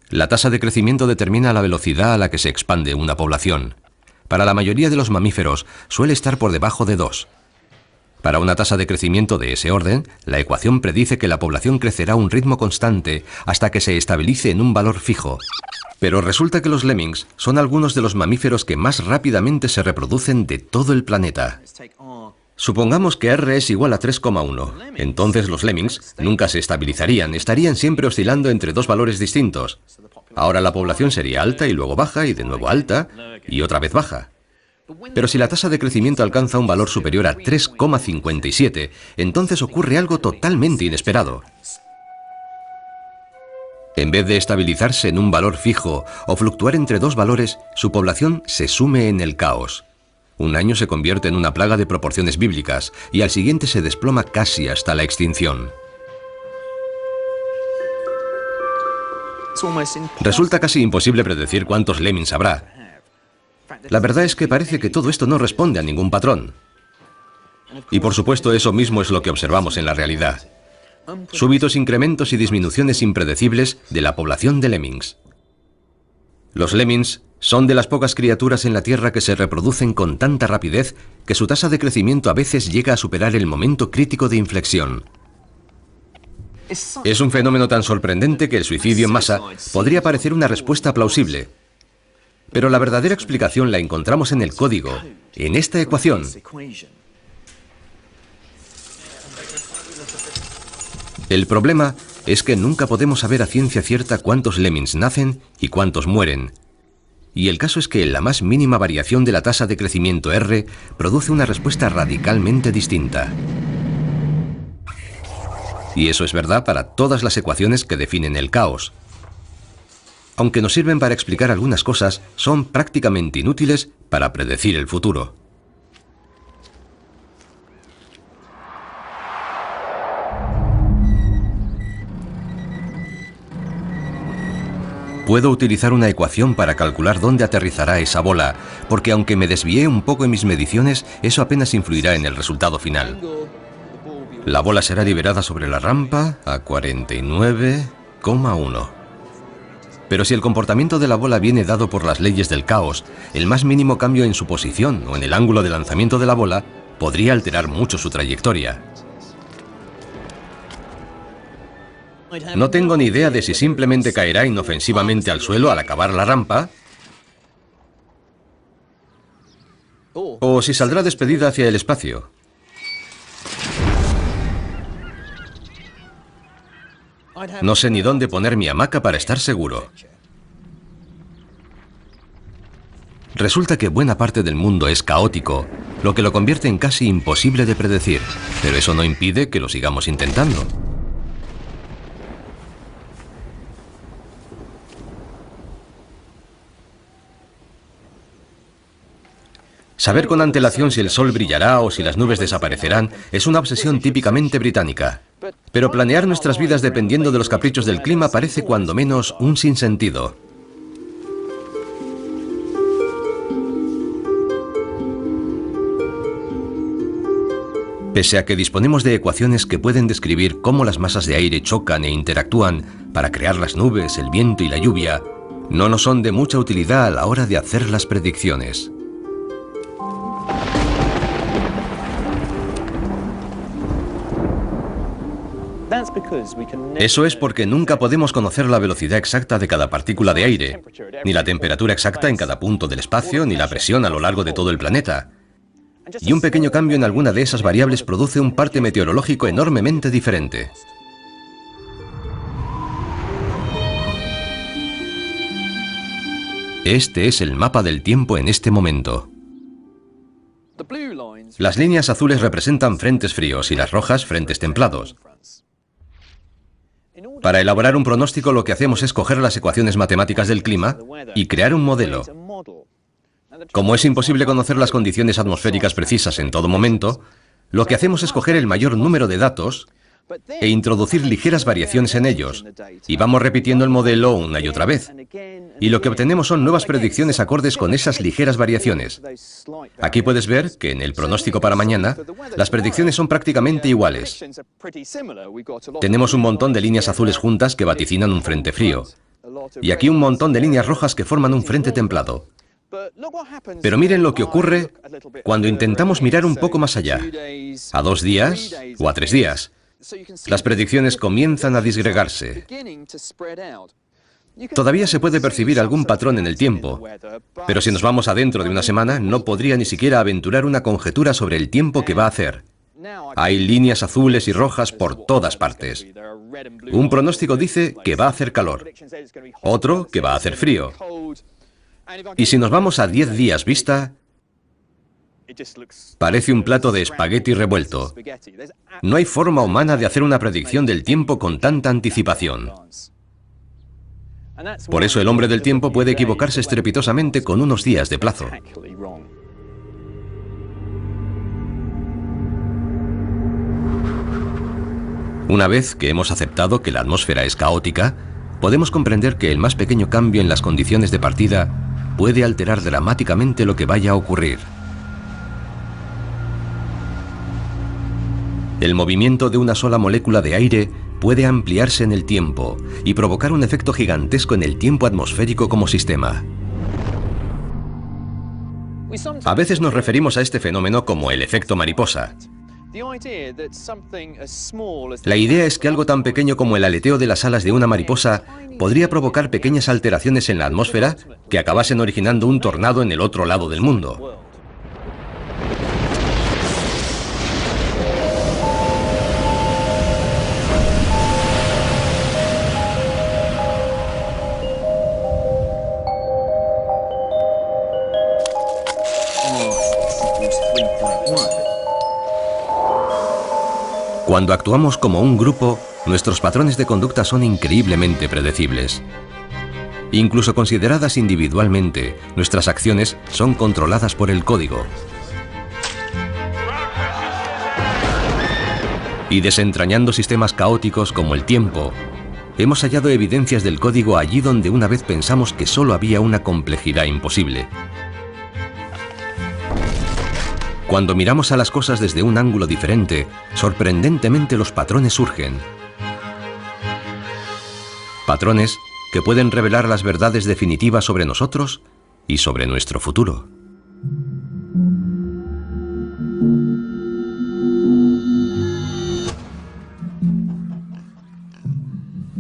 La tasa de crecimiento determina la velocidad a la que se expande una población. Para la mayoría de los mamíferos suele estar por debajo de 2. Para una tasa de crecimiento de ese orden, la ecuación predice que la población crecerá a un ritmo constante hasta que se estabilice en un valor fijo. Pero resulta que los lemmings son algunos de los mamíferos que más rápidamente se reproducen de todo el planeta. Supongamos que R es igual a 3,1. Entonces los lemmings nunca se estabilizarían, estarían siempre oscilando entre dos valores distintos. Ahora la población sería alta y luego baja y de nuevo alta y otra vez baja. Pero si la tasa de crecimiento alcanza un valor superior a 3,57, entonces ocurre algo totalmente inesperado. En vez de estabilizarse en un valor fijo o fluctuar entre dos valores, su población se sume en el caos. Un año se convierte en una plaga de proporciones bíblicas y al siguiente se desploma casi hasta la extinción. Resulta casi imposible predecir cuántos lemmings habrá. La verdad es que parece que todo esto no responde a ningún patrón. Y por supuesto eso mismo es lo que observamos en la realidad. Súbitos incrementos y disminuciones impredecibles de la población de lemmings. Los lemmings son de las pocas criaturas en la Tierra que se reproducen con tanta rapidez que su tasa de crecimiento a veces llega a superar el momento crítico de inflexión. Es un fenómeno tan sorprendente que el suicidio en masa podría parecer una respuesta plausible. Pero la verdadera explicación la encontramos en el código, en esta ecuación. El problema es que nunca podemos saber a ciencia cierta cuántos lemmings nacen y cuántos mueren. Y el caso es que la más mínima variación de la tasa de crecimiento R produce una respuesta radicalmente distinta. Y eso es verdad para todas las ecuaciones que definen el caos. Aunque nos sirven para explicar algunas cosas, son prácticamente inútiles para predecir el futuro. Puedo utilizar una ecuación para calcular dónde aterrizará esa bola, porque aunque me desvié un poco en mis mediciones, eso apenas influirá en el resultado final. La bola será liberada sobre la rampa a 49,1. Pero si el comportamiento de la bola viene dado por las leyes del caos, el más mínimo cambio en su posición o en el ángulo de lanzamiento de la bola podría alterar mucho su trayectoria. No tengo ni idea de si simplemente caerá inofensivamente al suelo al acabar la rampa o si saldrá despedida hacia el espacio. No sé ni dónde poner mi hamaca para estar seguro. Resulta que buena parte del mundo es caótico, lo que lo convierte en casi imposible de predecir, pero eso no impide que lo sigamos intentando. Saber con antelación si el sol brillará o si las nubes desaparecerán es una obsesión típicamente británica. Pero planear nuestras vidas dependiendo de los caprichos del clima parece cuando menos un sinsentido. Pese a que disponemos de ecuaciones que pueden describir cómo las masas de aire chocan e interactúan para crear las nubes, el viento y la lluvia, no nos son de mucha utilidad a la hora de hacer las predicciones. Eso es porque nunca podemos conocer la velocidad exacta de cada partícula de aire, ni la temperatura exacta en cada punto del espacio, ni la presión a lo largo de todo el planeta. Y un pequeño cambio en alguna de esas variables produce un parte meteorológico enormemente diferente. Este es el mapa del tiempo en este momento. Las líneas azules representan frentes fríos y las rojas frentes templados. Para elaborar un pronóstico lo que hacemos es coger las ecuaciones matemáticas del clima y crear un modelo. Como es imposible conocer las condiciones atmosféricas precisas en todo momento, lo que hacemos es coger el mayor número de datos e introducir ligeras variaciones en ellos, y vamos repitiendo el modelo una y otra vez. Y lo que obtenemos son nuevas predicciones acordes con esas ligeras variaciones. Aquí puedes ver que en el pronóstico para mañana, las predicciones son prácticamente iguales. Tenemos un montón de líneas azules juntas que vaticinan un frente frío, y aquí un montón de líneas rojas que forman un frente templado. Pero miren lo que ocurre cuando intentamos mirar un poco más allá, a 2 días o a 3 días. Las predicciones comienzan a disgregarse. Todavía se puede percibir algún patrón en el tiempo, pero si nos vamos adentro de una semana, no podría ni siquiera aventurar una conjetura sobre el tiempo que va a hacer. Hay líneas azules y rojas por todas partes. Un pronóstico dice que va a hacer calor, otro que va a hacer frío. Y si nos vamos a 10 días vista, parece un plato de espagueti revuelto. No hay forma humana de hacer una predicción del tiempo con tanta anticipación. Por eso el hombre del tiempo puede equivocarse estrepitosamente con unos días de plazo. Una vez que hemos aceptado que la atmósfera es caótica, podemos comprender que el más pequeño cambio en las condiciones de partida puede alterar dramáticamente lo que vaya a ocurrir. El movimiento de una sola molécula de aire puede ampliarse en el tiempo y provocar un efecto gigantesco en el tiempo atmosférico como sistema. A veces nos referimos a este fenómeno como el efecto mariposa. La idea es que algo tan pequeño como el aleteo de las alas de una mariposa podría provocar pequeñas alteraciones en la atmósfera que acabasen originando un tornado en el otro lado del mundo. Cuando actuamos como un grupo, nuestros patrones de conducta son increíblemente predecibles. Incluso consideradas individualmente, nuestras acciones son controladas por el código. Y desentrañando sistemas caóticos como el tiempo, hemos hallado evidencias del código allí donde una vez pensamos que solo había una complejidad imposible. Cuando miramos a las cosas desde un ángulo diferente, sorprendentemente los patrones surgen. Patrones que pueden revelar las verdades definitivas sobre nosotros y sobre nuestro futuro.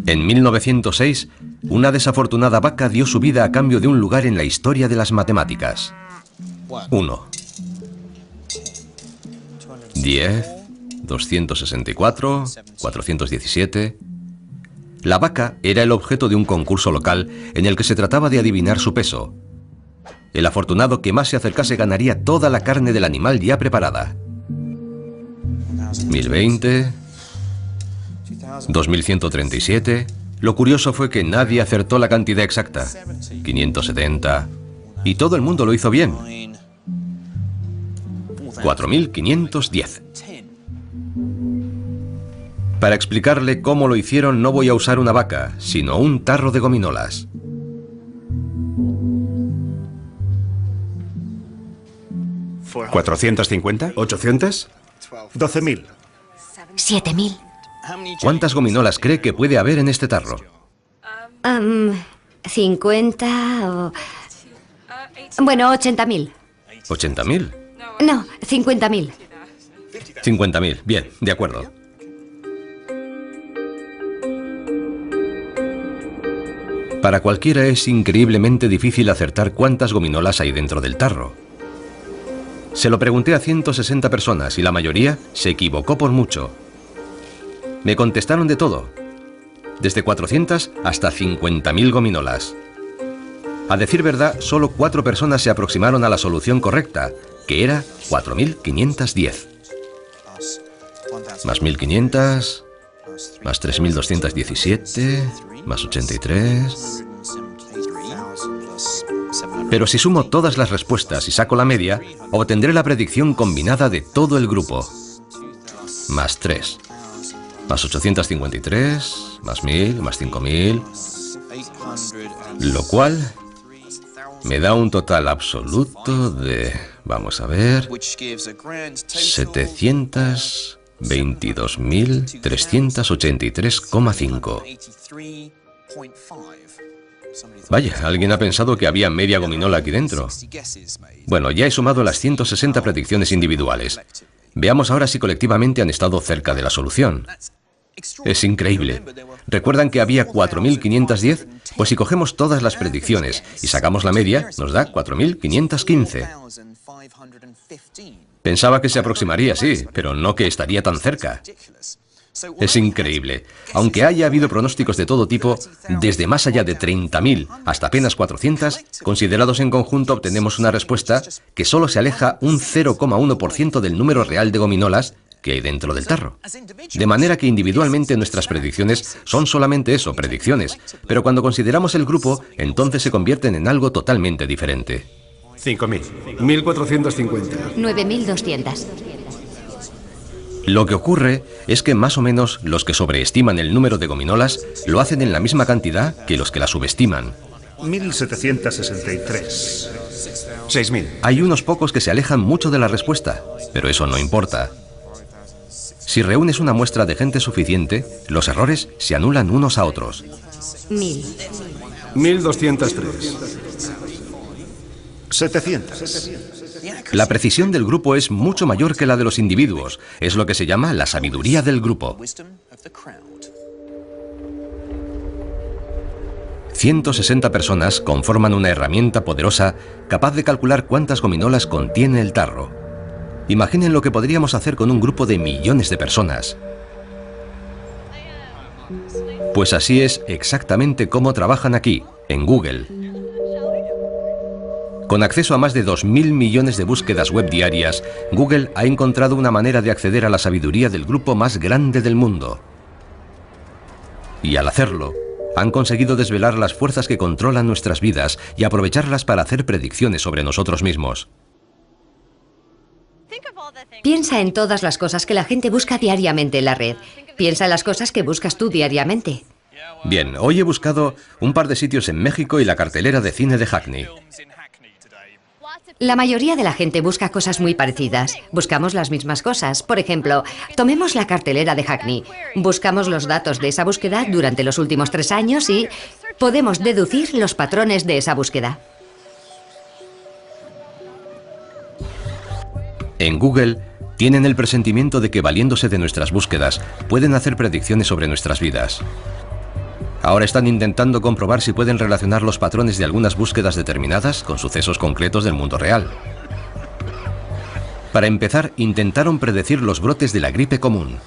En 1906, una desafortunada vaca dio su vida a cambio de un lugar en la historia de las matemáticas. 1. 10, 264, 417... La vaca era el objeto de un concurso local en el que se trataba de adivinar su peso. El afortunado que más se acercase ganaría toda la carne del animal ya preparada. 1020, 2137... Lo curioso fue que nadie acertó la cantidad exacta. 570... Y todo el mundo lo hizo bien. 4510. Para explicarle cómo lo hicieron no voy a usar una vaca, sino un tarro de gominolas. ¿450? ¿800? 12.000. 7.000. ¿Cuántas gominolas cree que puede haber en este tarro? 50 o... Bueno, 80.000. ¿80.000? No, 50.000. 50.000, bien, de acuerdo. Para cualquiera es increíblemente difícil acertar cuántas gominolas hay dentro del tarro. Se lo pregunté a 160 personas y la mayoría se equivocó por mucho. Me contestaron de todo, desde 400 hasta 50.000 gominolas. A decir verdad, solo 4 personas se aproximaron a la solución correcta, que era 4.510. Más 1.500, más 3.217, más 83... Pero si sumo todas las respuestas y saco la media, obtendré la predicción combinada de todo el grupo. Más 3. más 853, más 1000, más 5000, lo cual me da un total absoluto de, vamos a ver, 722.383,5. Vaya, alguien ha pensado que había media gominola aquí dentro. Bueno, ya he sumado las 160 predicciones individuales. Veamos ahora si colectivamente han estado cerca de la solución. Es increíble. ¿Recuerdan que había 4.510? Pues si cogemos todas las predicciones y sacamos la media, nos da 4.515. Pensaba que se aproximaría, sí, pero no que estaría tan cerca. Es increíble. Aunque haya habido pronósticos de todo tipo, desde más allá de 30.000 hasta apenas 400, considerados en conjunto obtenemos una respuesta que solo se aleja un 0,1% del número real de gominolas que hay dentro del tarro. De manera que individualmente nuestras predicciones son solamente eso, predicciones, pero cuando consideramos el grupo, entonces se convierten en algo totalmente diferente. 5.000. 1.450. 9.200. Lo que ocurre es que más o menos los que sobreestiman el número de gominolas lo hacen en la misma cantidad que los que la subestiman. 1.763. 6.000. Hay unos pocos que se alejan mucho de la respuesta, pero eso no importa. Si reúnes una muestra de gente suficiente, los errores se anulan unos a otros. 1000. 1.203. 700. La precisión del grupo es mucho mayor que la de los individuos. Es lo que se llama la sabiduría del grupo. 160 personas conforman una herramienta poderosa capaz de calcular cuántas gominolas contiene el tarro. Imaginen lo que podríamos hacer con un grupo de millones de personas. Pues así es exactamente cómo trabajan aquí, en Google. Con acceso a más de 2.000 millones de búsquedas web diarias, Google ha encontrado una manera de acceder a la sabiduría del grupo más grande del mundo. Y al hacerlo, han conseguido desvelar las fuerzas que controlan nuestras vidas y aprovecharlas para hacer predicciones sobre nosotros mismos. Piensa en todas las cosas que la gente busca diariamente en la red. Piensa en las cosas que buscas tú diariamente. Bien, hoy he buscado un par de sitios en México y la cartelera de cine de Hackney. La mayoría de la gente busca cosas muy parecidas. Buscamos las mismas cosas. Por ejemplo, tomemos la cartelera de Hackney. Buscamos los datos de esa búsqueda durante los últimos 3 años y podemos deducir los patrones de esa búsqueda. En Google tienen el presentimiento de que valiéndose de nuestras búsquedas pueden hacer predicciones sobre nuestras vidas. Ahora están intentando comprobar si pueden relacionar los patrones de algunas búsquedas determinadas con sucesos concretos del mundo real. Para empezar, intentaron predecir los brotes de la gripe común.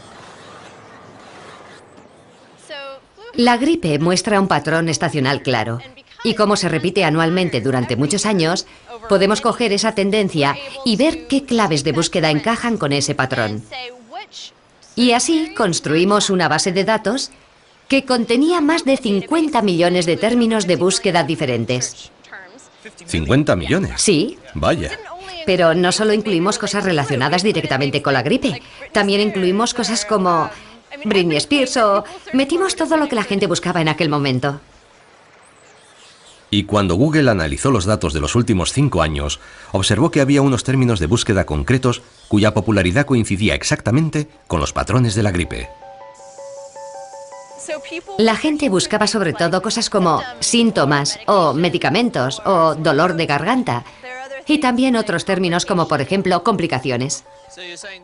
La gripe muestra un patrón estacional claro. Y como se repite anualmente durante muchos años, podemos coger esa tendencia y ver qué claves de búsqueda encajan con ese patrón. Y así construimos una base de datos que contenía más de 50 millones de términos de búsqueda diferentes. ¿50 millones? Sí. Vaya. Pero no solo incluimos cosas relacionadas directamente con la gripe, también incluimos cosas como Britney Spears o metimos todo lo que la gente buscaba en aquel momento. Y cuando Google analizó los datos de los últimos 5 años, observó que había unos términos de búsqueda concretos cuya popularidad coincidía exactamente con los patrones de la gripe. La gente buscaba sobre todo cosas como síntomas o medicamentos o dolor de garganta y también otros términos como por ejemplo complicaciones.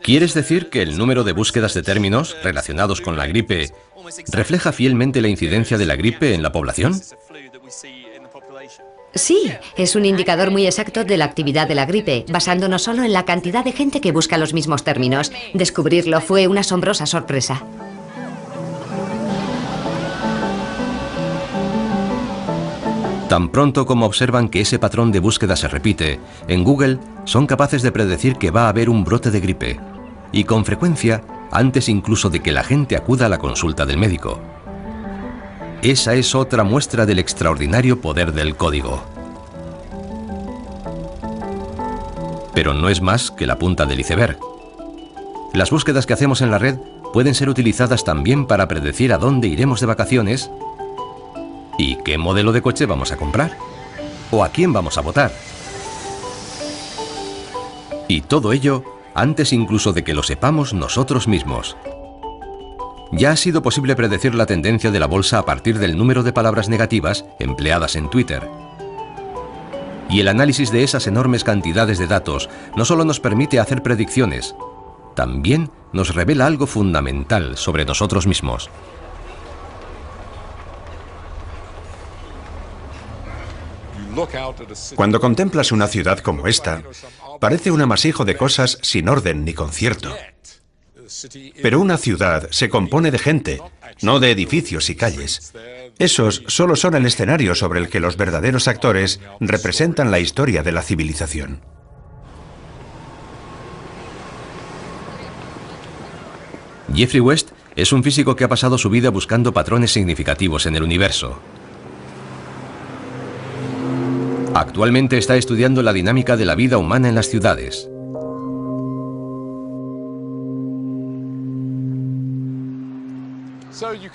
¿Quieres decir que el número de búsquedas de términos relacionados con la gripe refleja fielmente la incidencia de la gripe en la población? Sí, es un indicador muy exacto de la actividad de la gripe, basándonos solo en la cantidad de gente que busca los mismos términos. Descubrirlo fue una asombrosa sorpresa. Tan pronto como observan que ese patrón de búsqueda se repite, en Google son capaces de predecir que va a haber un brote de gripe, y con frecuencia antes incluso de que la gente acuda a la consulta del médico. Esa es otra muestra del extraordinario poder del código. Pero no es más que la punta del iceberg. Las búsquedas que hacemos en la red pueden ser utilizadas también para predecir a dónde iremos de vacaciones y qué modelo de coche vamos a comprar o a quién vamos a votar. Y todo ello antes incluso de que lo sepamos nosotros mismos. Ya ha sido posible predecir la tendencia de la bolsa a partir del número de palabras negativas empleadas en Twitter. Y el análisis de esas enormes cantidades de datos no solo nos permite hacer predicciones, también nos revela algo fundamental sobre nosotros mismos. Cuando contemplas una ciudad como esta, parece un amasijo de cosas sin orden ni concierto. Pero una ciudad se compone de gente, no de edificios y calles. Esos solo son el escenario sobre el que los verdaderos actores representan la historia de la civilización. Jeffrey West es un físico que ha pasado su vida buscando patrones significativos en el universo. Actualmente está estudiando la dinámica de la vida humana en las ciudades.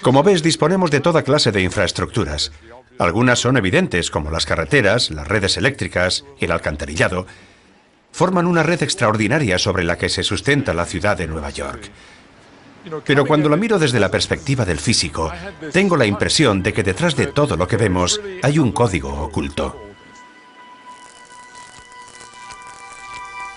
Como ves, disponemos de toda clase de infraestructuras. Algunas son evidentes, como las carreteras, las redes eléctricas y el alcantarillado. Forman una red extraordinaria sobre la que se sustenta la ciudad de Nueva York. Pero cuando la miro desde la perspectiva del físico, tengo la impresión de que detrás de todo lo que vemos hay un código oculto.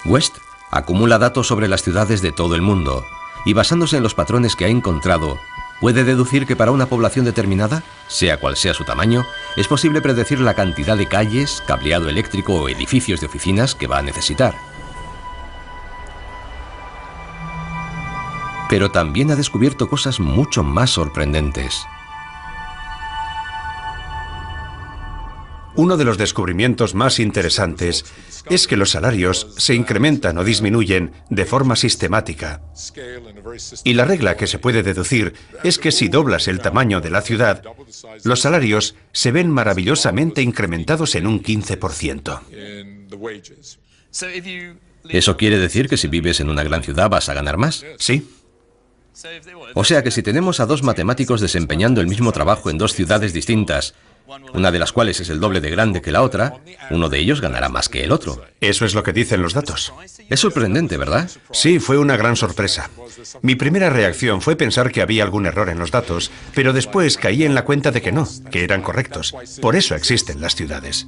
West acumula datos sobre las ciudades de todo el mundo y basándose en los patrones que ha encontrado, puede deducir que para una población determinada, sea cual sea su tamaño, es posible predecir la cantidad de calles, cableado eléctrico o edificios de oficinas que va a necesitar. Pero también ha descubierto cosas mucho más sorprendentes. Uno de los descubrimientos más interesantes es que los salarios se incrementan o disminuyen de forma sistemática. Y la regla que se puede deducir es que si doblas el tamaño de la ciudad, los salarios se ven maravillosamente incrementados en un 15%. ¿Eso quiere decir que si vives en una gran ciudad vas a ganar más? Sí. O sea que si tenemos a dos matemáticos desempeñando el mismo trabajo en dos ciudades distintas, una de las cuales es el doble de grande que la otra, uno de ellos ganará más que el otro. Eso es lo que dicen los datos. Es sorprendente, ¿verdad? Sí, fue una gran sorpresa. Mi primera reacción fue pensar que había algún error en los datos, pero después caí en la cuenta de que no, que eran correctos. Por eso existen las ciudades.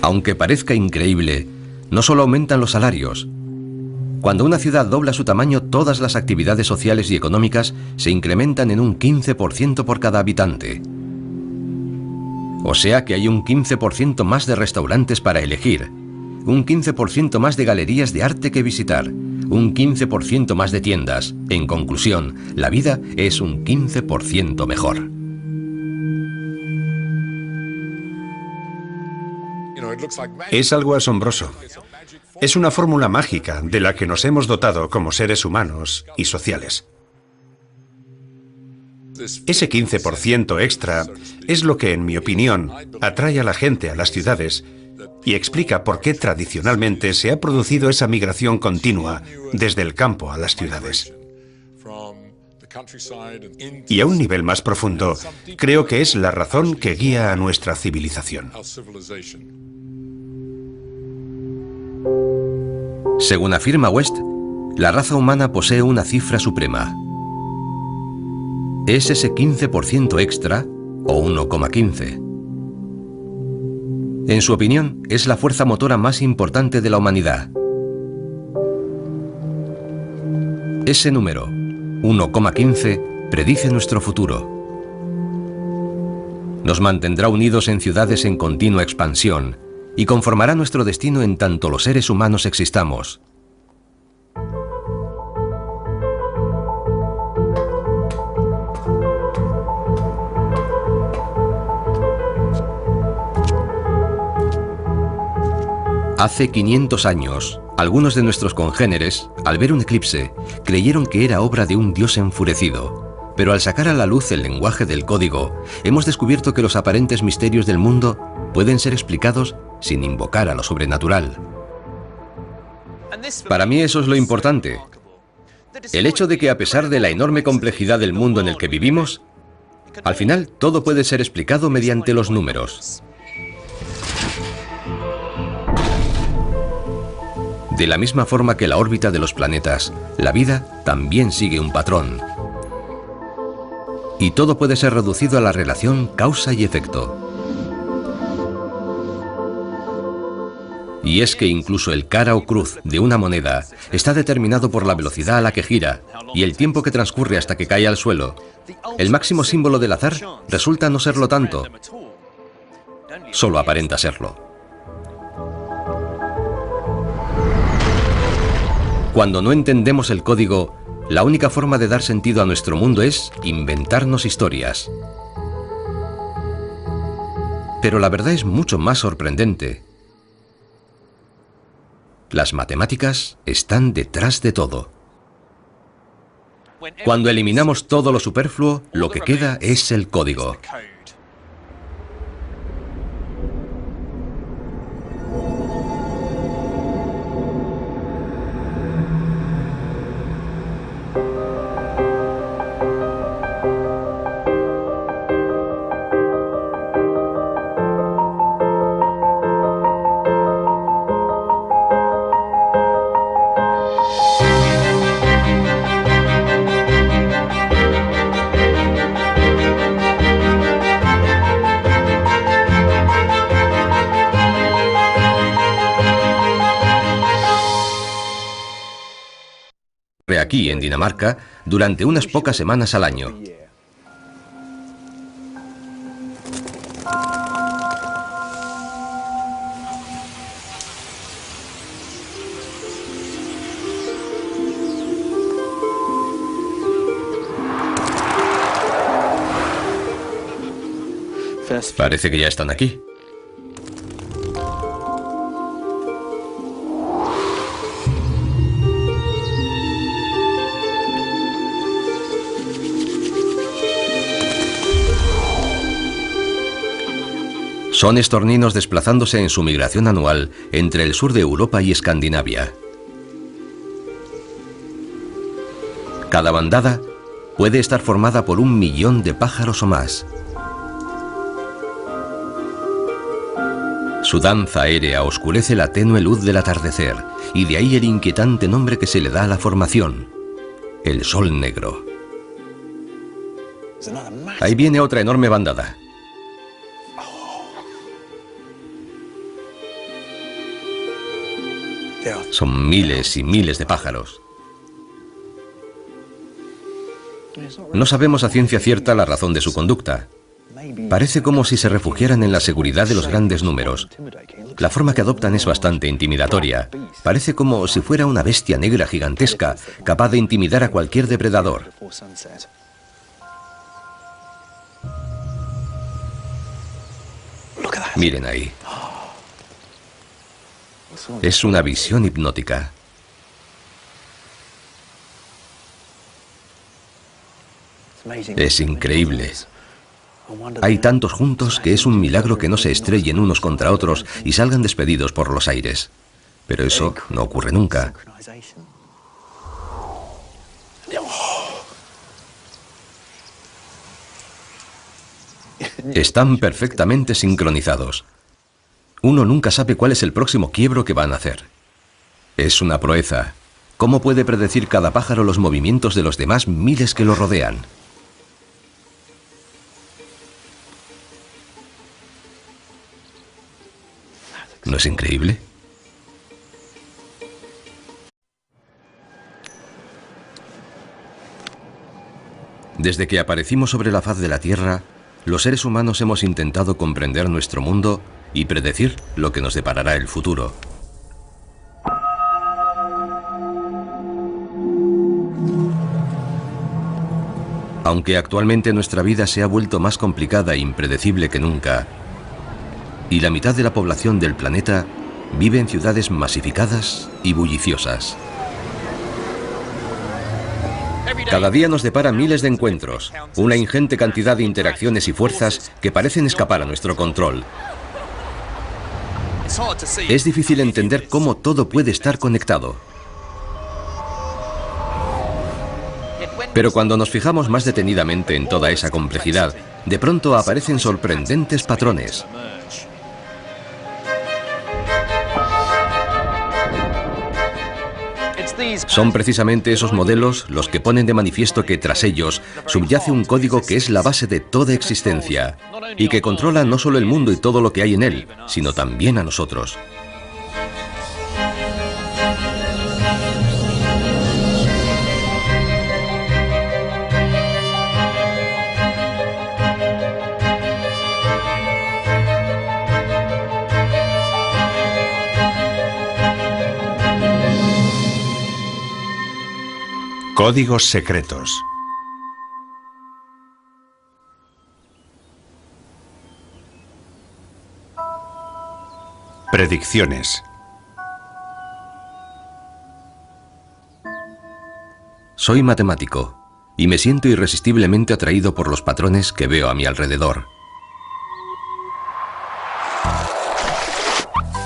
Aunque parezca increíble, no solo aumentan los salarios. Cuando una ciudad dobla su tamaño, todas las actividades sociales y económicas se incrementan en un 15% por cada habitante. O sea que hay un 15% más de restaurantes para elegir, un 15% más de galerías de arte que visitar, un 15% más de tiendas. En conclusión, la vida es un 15% mejor. Es algo asombroso. Es una fórmula mágica de la que nos hemos dotado como seres humanos y sociales. Ese 15% extra es lo que, en mi opinión, atrae a la gente a las ciudades y explica por qué tradicionalmente se ha producido esa migración continua desde el campo a las ciudades. Y a un nivel más profundo, creo que es la razón que guía a nuestra civilización. Según afirma West, la raza humana posee una cifra suprema. Es ese 15% extra, o 1,15. En su opinión, es la fuerza motora más importante de la humanidad. Ese número, 1,15, predice nuestro futuro. Nos mantendrá unidos en ciudades en continua expansión y conformará nuestro destino en tanto los seres humanos existamos. Hace 500 años, algunos de nuestros congéneres, al ver un eclipse, creyeron que era obra de un dios enfurecido. Pero al sacar a la luz el lenguaje del código, hemos descubierto que los aparentes misterios del mundo pueden ser explicados sin invocar a lo sobrenatural. Para mí eso es lo importante. El hecho de que a pesar de la enorme complejidad del mundo en el que vivimos, al final todo puede ser explicado mediante los números. De la misma forma que la órbita de los planetas, la vida también sigue un patrón. Y todo puede ser reducido a la relación causa y efecto. Y es que incluso el cara o cruz de una moneda está determinado por la velocidad a la que gira y el tiempo que transcurre hasta que cae al suelo. El máximo símbolo del azar resulta no serlo tanto. Solo aparenta serlo. Cuando no entendemos el código, la única forma de dar sentido a nuestro mundo es inventarnos historias. Pero la verdad es mucho más sorprendente. Las matemáticas están detrás de todo. Cuando eliminamos todo lo superfluo, lo que queda es el código. Aquí en Dinamarca durante unas pocas semanas al año. Parece que ya están aquí. Son estorninos desplazándose en su migración anual entre el sur de Europa y Escandinavia. Cada bandada puede estar formada por 1 millón de pájaros o más. Su danza aérea oscurece la tenue luz del atardecer, y de ahí el inquietante nombre que se le da a la formación, el sol negro. Ahí viene otra enorme bandada. Son miles y miles de pájaros. No sabemos a ciencia cierta la razón de su conducta. Parece como si se refugiaran en la seguridad de los grandes números. La forma que adoptan es bastante intimidatoria. Parece como si fuera una bestia negra gigantesca, capaz de intimidar a cualquier depredador. Miren ahí. Es una visión hipnótica. Es increíble. Hay tantos juntos que es un milagro que no se estrellen unos contra otros y salgan despedidos por los aires. Pero eso no ocurre nunca. Están perfectamente sincronizados. Uno nunca sabe cuál es el próximo quiebro que van a hacer. Es una proeza. ¿Cómo puede predecir cada pájaro los movimientos de los demás miles que lo rodean? ¿No es increíble? Desde que aparecimos sobre la faz de la Tierra, los seres humanos hemos intentado comprender nuestro mundo y predecir lo que nos deparará el futuro. Aunque actualmente nuestra vida se ha vuelto más complicada e impredecible que nunca, y la mitad de la población del planeta vive en ciudades masificadas y bulliciosas. Cada día nos depara miles de encuentros, una ingente cantidad de interacciones y fuerzas que parecen escapar a nuestro control. Es difícil entender cómo todo puede estar conectado. Pero cuando nos fijamos más detenidamente en toda esa complejidad, de pronto aparecen sorprendentes patrones. Son precisamente esos modelos los que ponen de manifiesto que tras ellos subyace un código que es la base de toda existencia y que controla no solo el mundo y todo lo que hay en él, sino también a nosotros. Códigos secretos. Predicciones. Soy matemático y me siento irresistiblemente atraído por los patrones que veo a mi alrededor.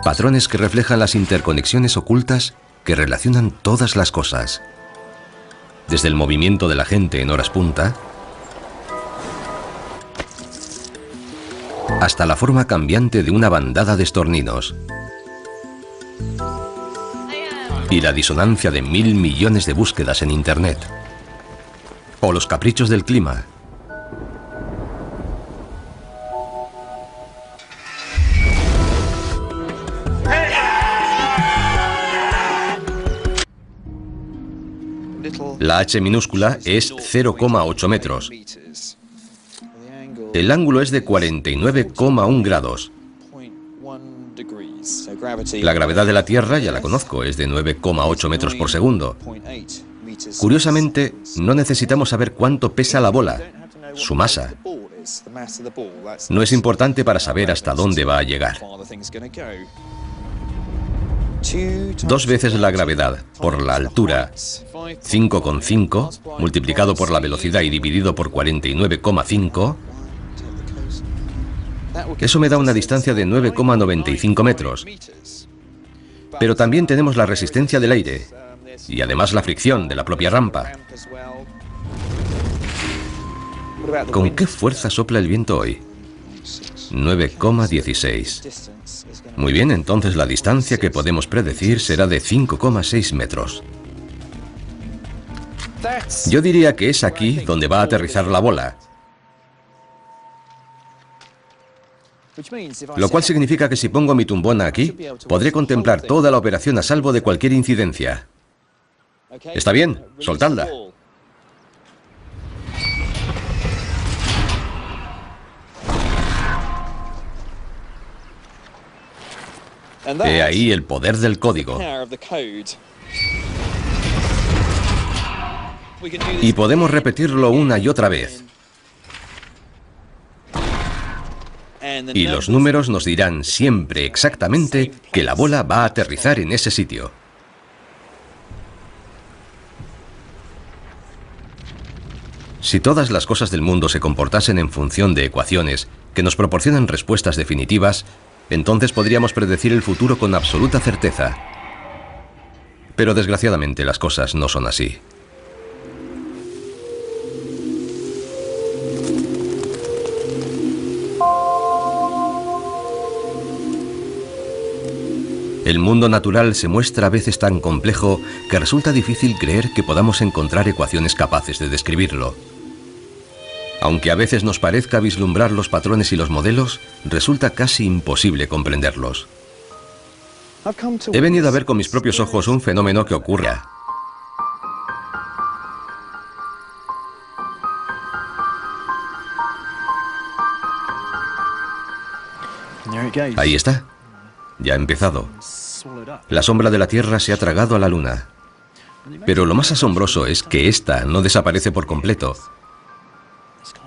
Patrones que reflejan las interconexiones ocultas que relacionan todas las cosas. Desde el movimiento de la gente en horas punta hasta la forma cambiante de una bandada de estorninos y la disonancia de 1000 millones de búsquedas en Internet o los caprichos del clima. La H minúscula es 0,8 metros. El ángulo es de 49,1 grados. La gravedad de la Tierra ya la conozco, es de 9,8 metros por segundo. Curiosamente, no necesitamos saber cuánto pesa la bola, su masa. No es importante para saber hasta dónde va a llegar. 2 veces la gravedad por la altura, 5,5, multiplicado por la velocidad y dividido por 49,5, eso me da una distancia de 9,95 metros. Pero también tenemos la resistencia del aire y además la fricción de la propia rampa. ¿Con qué fuerza sopla el viento hoy? 9,16. Muy bien, entonces la distancia que podemos predecir será de 5,6 metros. Yo diría que es aquí donde va a aterrizar la bola. Lo cual significa que si pongo mi tumbona aquí, podré contemplar toda la operación a salvo de cualquier incidencia. ¿Está bien? Soltadla. He ahí el poder del código. Y podemos repetirlo una y otra vez. Y los números nos dirán siempre exactamente que la bola va a aterrizar en ese sitio. Si todas las cosas del mundo se comportasen en función de ecuaciones que nos proporcionan respuestas definitivas, entonces podríamos predecir el futuro con absoluta certeza. Pero desgraciadamente las cosas no son así. El mundo natural se muestra a veces tan complejo que resulta difícil creer que podamos encontrar ecuaciones capaces de describirlo. Aunque a veces nos parezca vislumbrar los patrones y los modelos, resulta casi imposible comprenderlos. He venido a ver con mis propios ojos un fenómeno que ocurre. Ahí está. Ya ha empezado. La sombra de la Tierra se ha tragado a la Luna. Pero lo más asombroso es que esta no desaparece por completo.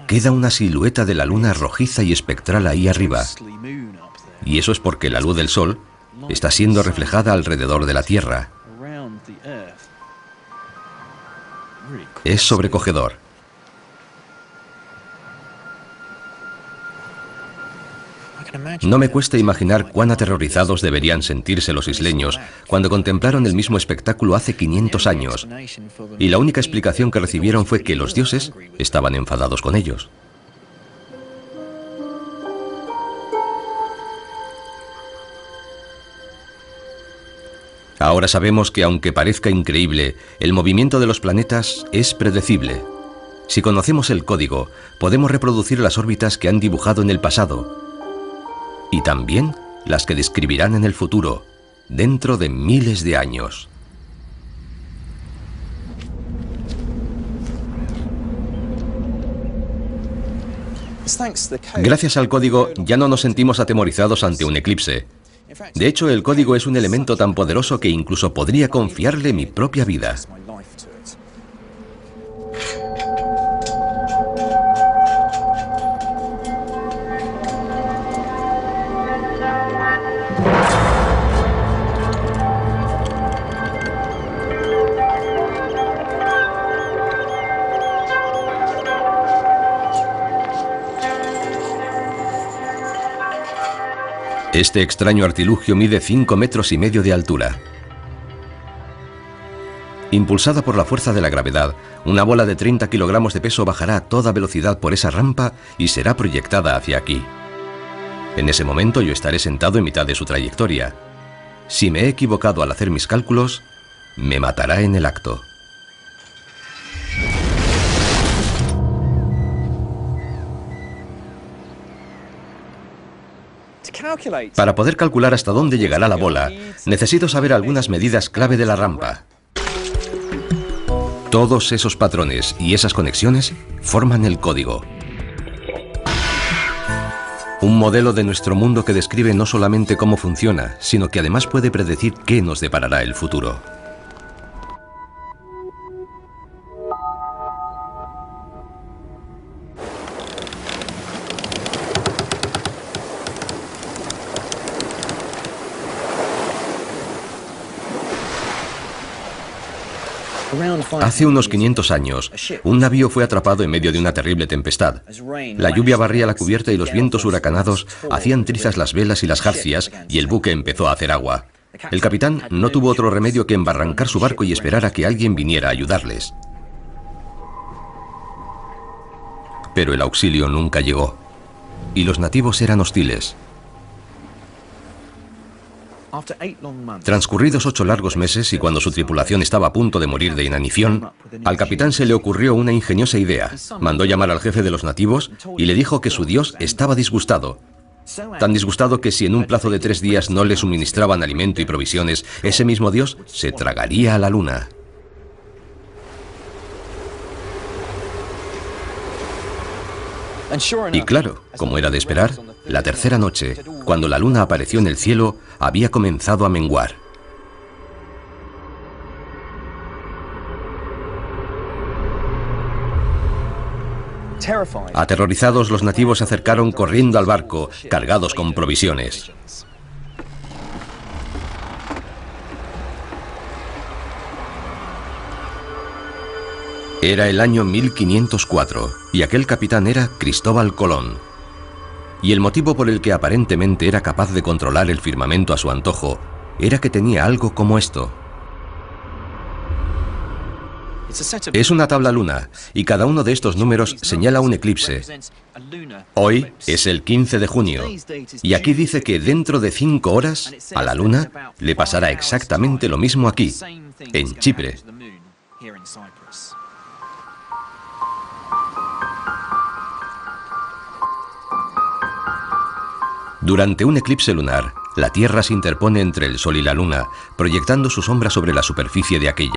Queda una silueta de la Luna rojiza y espectral ahí arriba. Y eso es porque la luz del Sol está siendo reflejada alrededor de la Tierra. Es sobrecogedor. No me cuesta imaginar cuán aterrorizados deberían sentirse los isleños cuando contemplaron el mismo espectáculo hace 500 años, y la única explicación que recibieron fue que los dioses estaban enfadados con ellos. Ahora sabemos que, aunque parezca increíble, el movimiento de los planetas es predecible. Si conocemos el código, podemos reproducir las órbitas que han dibujado en el pasado y también las que describirán en el futuro, dentro de miles de años. Gracias al código, ya no nos sentimos atemorizados ante un eclipse. De hecho, el código es un elemento tan poderoso que incluso podría confiarle mi propia vida. Este extraño artilugio mide 5,5 metros de altura. Impulsada por la fuerza de la gravedad, una bola de 30 kilogramos de peso bajará a toda velocidad por esa rampa y será proyectada hacia aquí. En ese momento yo estaré sentado en mitad de su trayectoria. Si me he equivocado al hacer mis cálculos, me matará en el acto. Para poder calcular hasta dónde llegará la bola, necesito saber algunas medidas clave de la rampa. Todos esos patrones y esas conexiones forman el código. Un modelo de nuestro mundo que describe no solamente cómo funciona, sino que además puede predecir qué nos deparará el futuro. Hace unos 500 años, un navío fue atrapado en medio de una terrible tempestad. La lluvia barría la cubierta y los vientos huracanados hacían trizas las velas y las jarcias, y el buque empezó a hacer agua. El capitán no tuvo otro remedio que embarrancar su barco y esperar a que alguien viniera a ayudarles. Pero el auxilio nunca llegó, y los nativos eran hostiles. Transcurridos 8 largos meses y cuando su tripulación estaba a punto de morir de inanición, al capitán se le ocurrió una ingeniosa idea. Mandó llamar al jefe de los nativos y le dijo que su dios estaba disgustado. Tan disgustado que si en un plazo de 3 días no le suministraban alimento y provisiones, ese mismo dios se tragaría a la luna. Y claro, como era de esperar, la tercera noche, cuando la luna apareció en el cielo, había comenzado a menguar. Aterrorizados, los nativos se acercaron corriendo al barco, cargados con provisiones. Era el año 1504 y aquel capitán era Cristóbal Colón. Y el motivo por el que aparentemente era capaz de controlar el firmamento a su antojo era que tenía algo como esto. Es una tabla luna y cada uno de estos números señala un eclipse. Hoy es el 15 de junio y aquí dice que dentro de 5 horas a la luna le pasará exactamente lo mismo aquí, en Chipre. Durante un eclipse lunar, la Tierra se interpone entre el Sol y la Luna, proyectando su sombra sobre la superficie de aquella.